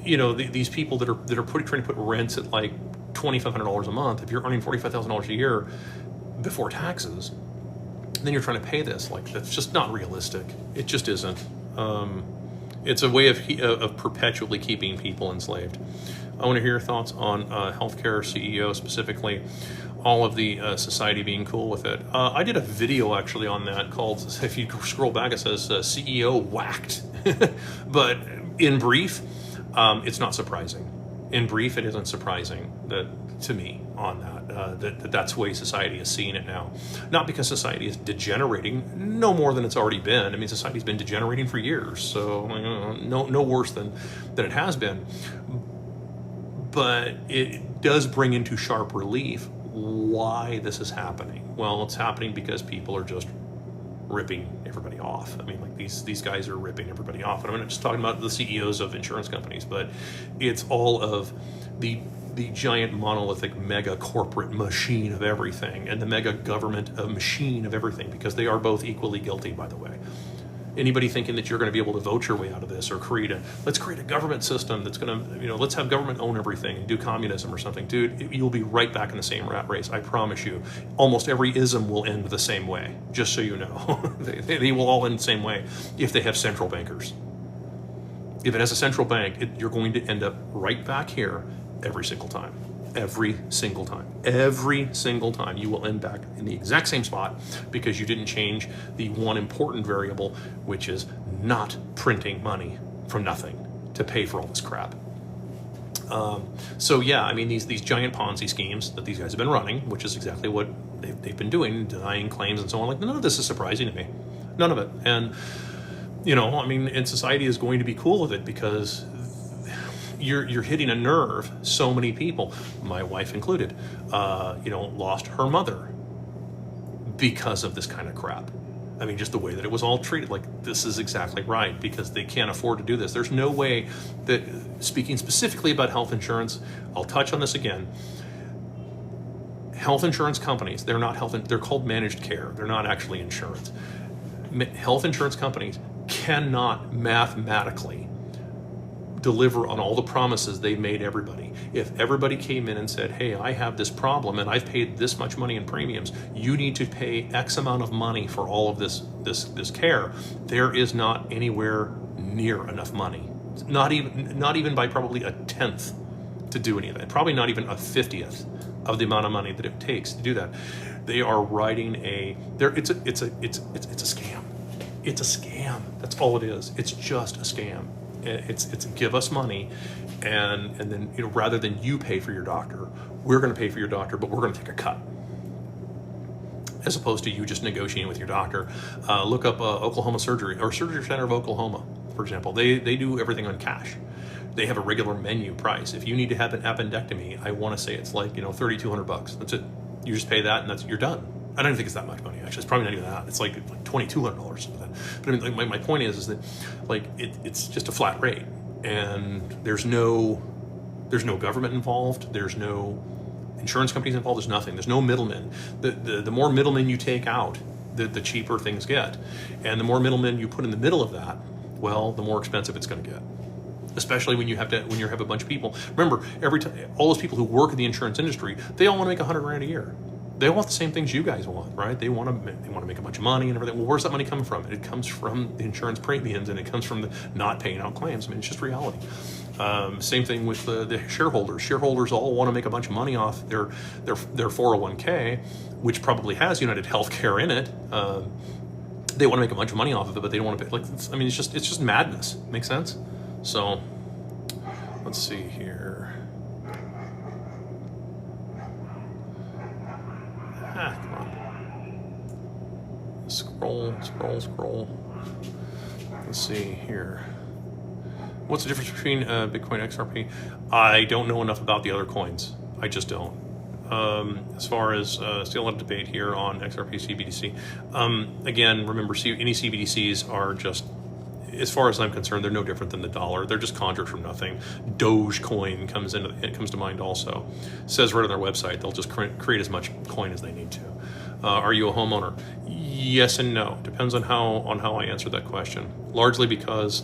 You know, these people that are trying to put rents at like $2,500 a month. If you're earning $45,000 a year before taxes, then you're trying to pay this. Like, that's just not realistic. It just isn't. It's a way of perpetually keeping people enslaved. I want to hear your thoughts on healthcare CEO, specifically all of the society being cool with it. I did a video actually on that called, if you scroll back, it says CEO whacked. But in brief, it's not surprising. In brief, it isn't surprising to me on that that's the way society is seeing it now. Not because society is degenerating, no more than it's already been. I mean, society's been degenerating for years, so no worse than it has been. But it does bring into sharp relief why this is happening. Well, it's happening because people are just ripping everybody off. I mean, like, these guys are ripping everybody off. And I'm not just talking about the CEOs of insurance companies, but it's all of the giant monolithic mega corporate machine of everything, and the mega government machine of everything, because they are both equally guilty, by the way. Anybody thinking that you're going to be able to vote your way out of this, or let's create a government system that's going to, let's have government own everything and do communism or something, dude, you'll be right back in the same rat race. I promise you. Almost every ism will end the same way, just so you know. they will all end the same way if they have central bankers. If it has a central bank, you're going to end up right back here every single time. Every single time. Every single time you will end back in the exact same spot, because you didn't change the one important variable, which is not printing money from nothing to pay for all this crap. So yeah, I mean, these giant Ponzi schemes that these guys have been running, which is exactly what they've been doing, denying claims and so on. Like, none of this is surprising to me. None of it. And, I mean, and society is going to be cool with it, because you're hitting a nerve. So many people, my wife included, lost her mother because of this kind of crap. I mean, just the way that it was all treated. Like, this is exactly right, because they can't afford to do this. There's no way that, speaking specifically about health insurance, I'll touch on this again. Health insurance companies, they're called managed care. They're not actually insurance. Health insurance companies cannot mathematically deliver on all the promises they made everybody. If everybody came in and said, hey, I have this problem and I've paid this much money in premiums, you need to pay X amount of money for all of this care, there is not anywhere near enough money. Not even by probably a 10th to do any of that. Probably not even a 50th of the amount of money that it takes to do that. They are riding it's a scam. It's a scam. That's all it is. It's just a scam. It's give us money, and then, rather than you pay for your doctor, we're going to pay for your doctor, but we're going to take a cut, as opposed to you just negotiating with your doctor. Look up Oklahoma Surgery, or Surgery Center of Oklahoma, for example. They do everything on cash. They have a regular menu price. If you need to have an appendectomy, I want to say it's like $3,200. That's it. You just pay that, and you're done. I don't think it's that much money, actually. It's probably not even that. It's like $2,200. But I mean, like, my point is that, like, it's just a flat rate, and there's no government involved. There's no insurance companies involved. There's nothing. There's no middlemen. The more middlemen you take out, the cheaper things get, and the more middlemen you put in the middle of that, well, the more expensive it's going to get. Especially when you have a bunch of people. Remember, every time all those people who work in the insurance industry, they all want to make $100,000 a year. they want the same things you guys want, right? They want to make a bunch of money and everything. Well, where's that money coming from? It comes from the insurance premiums, and it comes from the not paying out claims. I mean, it's just reality. Same thing with the shareholders. Shareholders all want to make a bunch of money off their 401k, which probably has United Healthcare in it. They want to make a bunch of money off of it, but they don't want to pay. It's just madness. Make sense? So let's see here. Come on. Scroll. Let's see here. What's the difference between Bitcoin XRP? I don't know enough about the other coins. I just don't. As far as still a lot of debate here on XRP, CBDC. Again, remember, any CBDCs are just, as far as I'm concerned, they're no different than the dollar. They're just conjured from nothing. Dogecoin comes to mind also. It says right on their website they'll just create as much coin as they need to. Are you a homeowner? Yes and no. Depends on how I answer that question. Largely because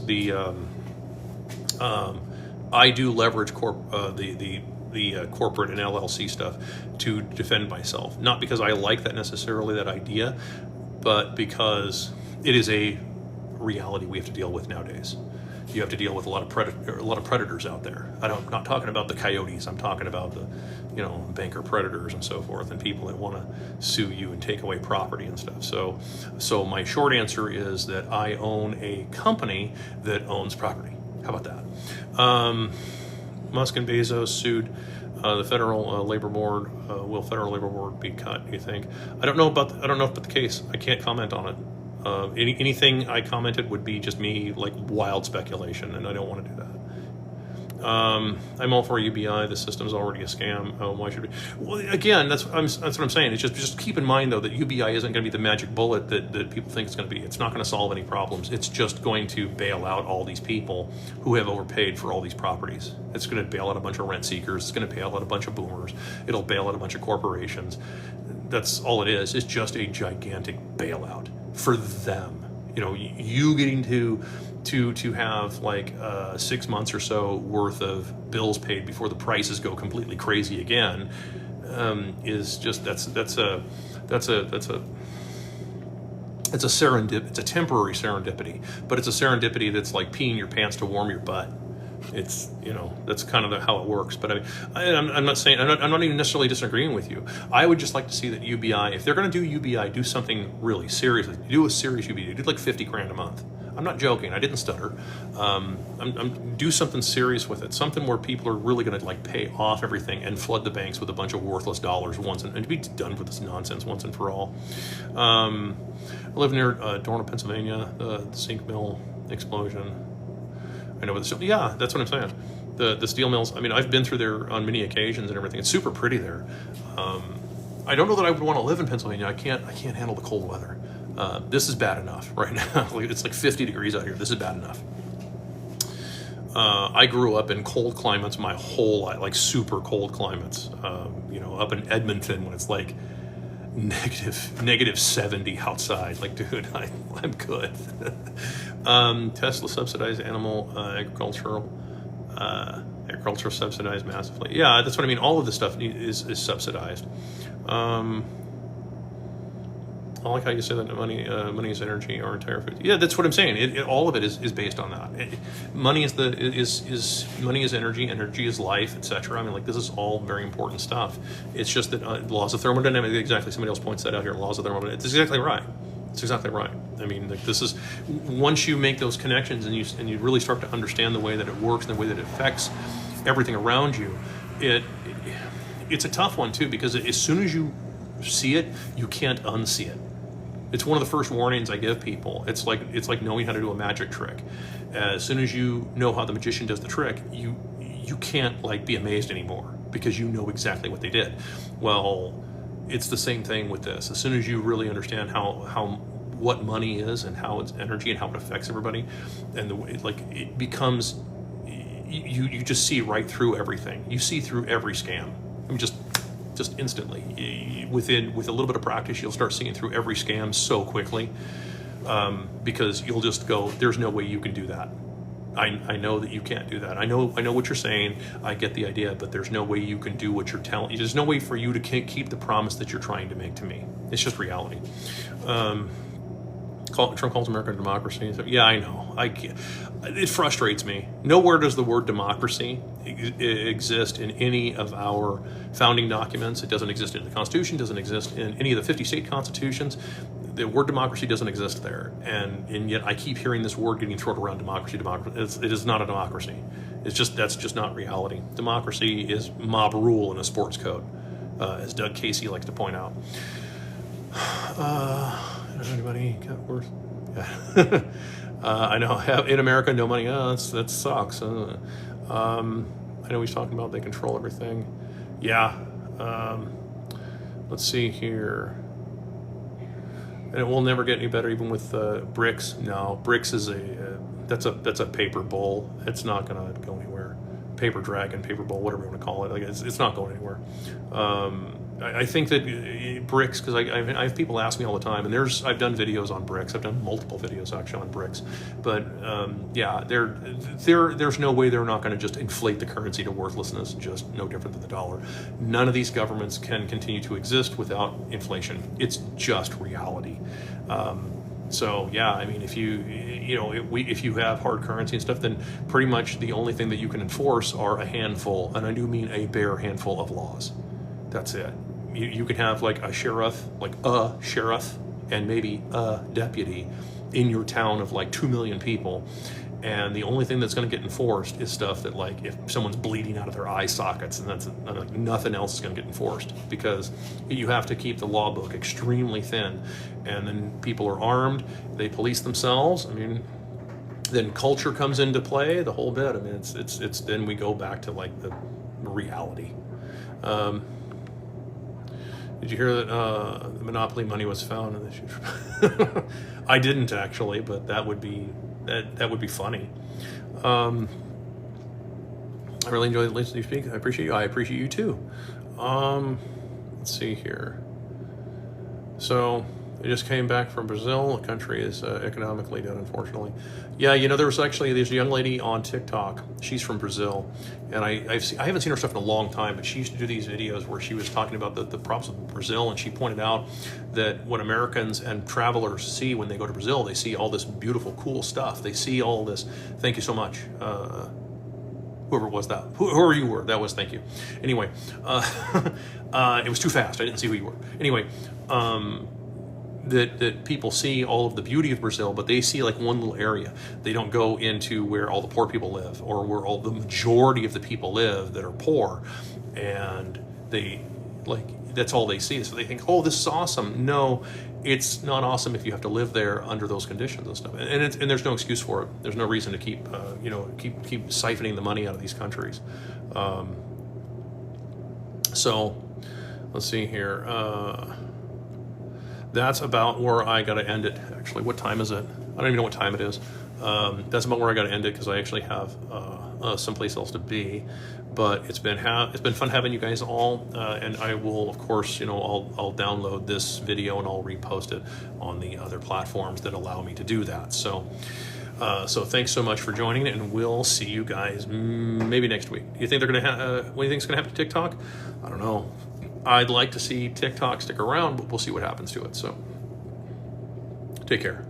I do leverage the corporate and LLC stuff to defend myself. Not because I like that necessarily, that idea, but because it is a reality we have to deal with nowadays. You have to deal with a lot of predators out there. I'm not talking about the coyotes. I'm talking about the, banker predators and so forth, and people that want to sue you and take away property and stuff. So my short answer is that I own a company that owns property. How about that? Musk and Bezos sued the Federal Labor Board. Will Federal Labor Board be cut, you think? I don't know about the case. I can't comment on it. Anything I commented would be just me, like, wild speculation, and I don't want to do that. I'm all for UBI. The system's already a scam. Why should we? Well, again, that's what I'm saying. It's just keep in mind, though, that UBI isn't going to be the magic bullet that people think it's going to be. It's not going to solve any problems. It's just going to bail out all these people who have overpaid for all these properties. It's going to bail out a bunch of rent seekers. It's going to bail out a bunch of boomers. It'll bail out a bunch of corporations. That's all it is. It's just a gigantic bailout for them. You getting to have like 6 months or so worth of bills paid before the prices go completely crazy again is just it's a serendipity. It's a temporary serendipity, but it's a serendipity that's like peeing your pants to warm your butt. It's that's kind of how it works. But I'm not saying I'm not even necessarily disagreeing with you. I would just like to see that UBI, if they're going to do UBI, do something really serious. Do a serious UBI. Do like 50 grand a month. I'm not joking. I didn't stutter. Do something serious with it. Something where people are really going to like pay off everything and flood the banks with a bunch of worthless dollars once and to be done with this nonsense once and for all. I live near Dorna, Pennsylvania. The zinc mill explosion. I know what yeah, that's what I'm saying. The steel mills. I mean, I've been through there on many occasions and everything. It's super pretty there. I don't know that I would want to live in Pennsylvania. I can't handle the cold weather. This is bad enough right now. It's like 50 degrees out here. This is bad enough. I grew up in cold climates my whole life, like super cold climates. Up in Edmonton when it's like negative 70 outside. Like, dude, I'm good. Tesla subsidized agriculture subsidized massively. Yeah, that's what I mean. All of this stuff is subsidized. I like how you say that money is energy, our entire food. Yeah, that's what I'm saying. All of it is based on that. Money is money is energy. Energy is life, etc. I mean, like, this is all very important stuff. It's just that laws of thermodynamics. Exactly. Somebody else points that out here. Laws of thermodynamics. It's exactly right. It's exactly right. I mean, like, this is once you make those connections and you really start to understand the way that it works and the way that it affects everything around you. It's a tough one too, because as soon as you see it, you can't unsee it. It's one of the first warnings I give people. It's like knowing how to do a magic trick. As soon as you know how the magician does the trick, you can't like be amazed anymore because you know exactly what they did. Well, it's the same thing with this. As soon as you really understand what money is and how it's energy and how it affects everybody, and it becomes, you just see right through everything. You see through every scam. I mean, just instantly. With a little bit of practice, you'll start seeing through every scam so quickly, because you'll just go, there's no way you can do that. I know that you can't do that. I know what you're saying. I get the idea, but there's no way you can do what you're telling. There's no way for you to keep the promise that you're trying to make to me. It's just reality. Trump calls America a democracy. So, yeah, I know. It frustrates me. Nowhere does the word democracy exist in any of our founding documents. It doesn't exist in the Constitution. Doesn't exist in any of the 50 state constitutions. The word democracy doesn't exist there, and yet I keep hearing this word getting thrown around. Democracy. It is not a democracy. That's just not reality. Democracy is mob rule in a sports code, as Doug Casey likes to point out. Anybody got worse? Yeah. I know. In America, no money. Oh, that sucks. I know he's talking about they control everything. Yeah. Let's see here. And it will never get any better, even with BRICS. No, BRICS is that's a paper bowl. It's not going to go anywhere. Paper dragon, paper bowl, whatever you want to call it. Like it's not going anywhere. I think that BRICS, because I have people ask me all the time, and I've done videos on BRICS. I've done multiple videos actually on BRICS, but yeah, there's no way they're not going to just inflate the currency to worthlessness, just no different than the dollar. None of these governments can continue to exist without inflation. It's just reality. So yeah, I mean, if you have hard currency and stuff, then pretty much the only thing that you can enforce are a handful, and I do mean a bare handful of laws. That's it. You can have like a sheriff, and maybe a deputy in your town of like 2 million people, and the only thing that's going to get enforced is stuff that, like, if someone's bleeding out of their eye sockets, and that's like, nothing else is going to get enforced, because you have to keep the law book extremely thin, and then people are armed, they police themselves. I mean, then culture comes into play, the whole bit. I mean, it's then we go back to like the reality. Did you hear that the monopoly money was found in this? I didn't actually, but that would be funny. I really enjoyed listening to you speak. I appreciate you. I appreciate you too. Let's see here. So I just came back from Brazil. The country is economically dead, unfortunately. Yeah, there's a young lady on TikTok. She's from Brazil, and I haven't seen her stuff in a long time, but she used to do these videos where she was talking about the problems with Brazil, and she pointed out that what Americans and travelers see when they go to Brazil, they see all this beautiful, cool stuff. They see all this. Thank you so much. Whoever it was whoever you were, that was, thank you. Anyway, it was too fast. I didn't see who you were. Anyway, that people see all of the beauty of Brazil, but they see like one little area. They don't go into where all the poor people live, or where all the majority of the people live that are poor, and that's all they see. So they think, oh, this is awesome. No, it's not awesome if you have to live there under those conditions and stuff. And there's no excuse for it. There's no reason to keep siphoning the money out of these countries. So let's see here. That's about where I got to end it. Actually, what time is it? I don't even know what time it is. That's about where I got to end it, because I actually have someplace else to be. But it's been fun having you guys all, and I will, of course, I'll download this video and I'll repost it on the other platforms that allow me to do that. So thanks so much for joining, and we'll see you guys maybe next week. Do you think they're gonna what do you think is gonna happen to TikTok? I don't know. I'd like to see TikTok stick around, but we'll see what happens to it. So take care.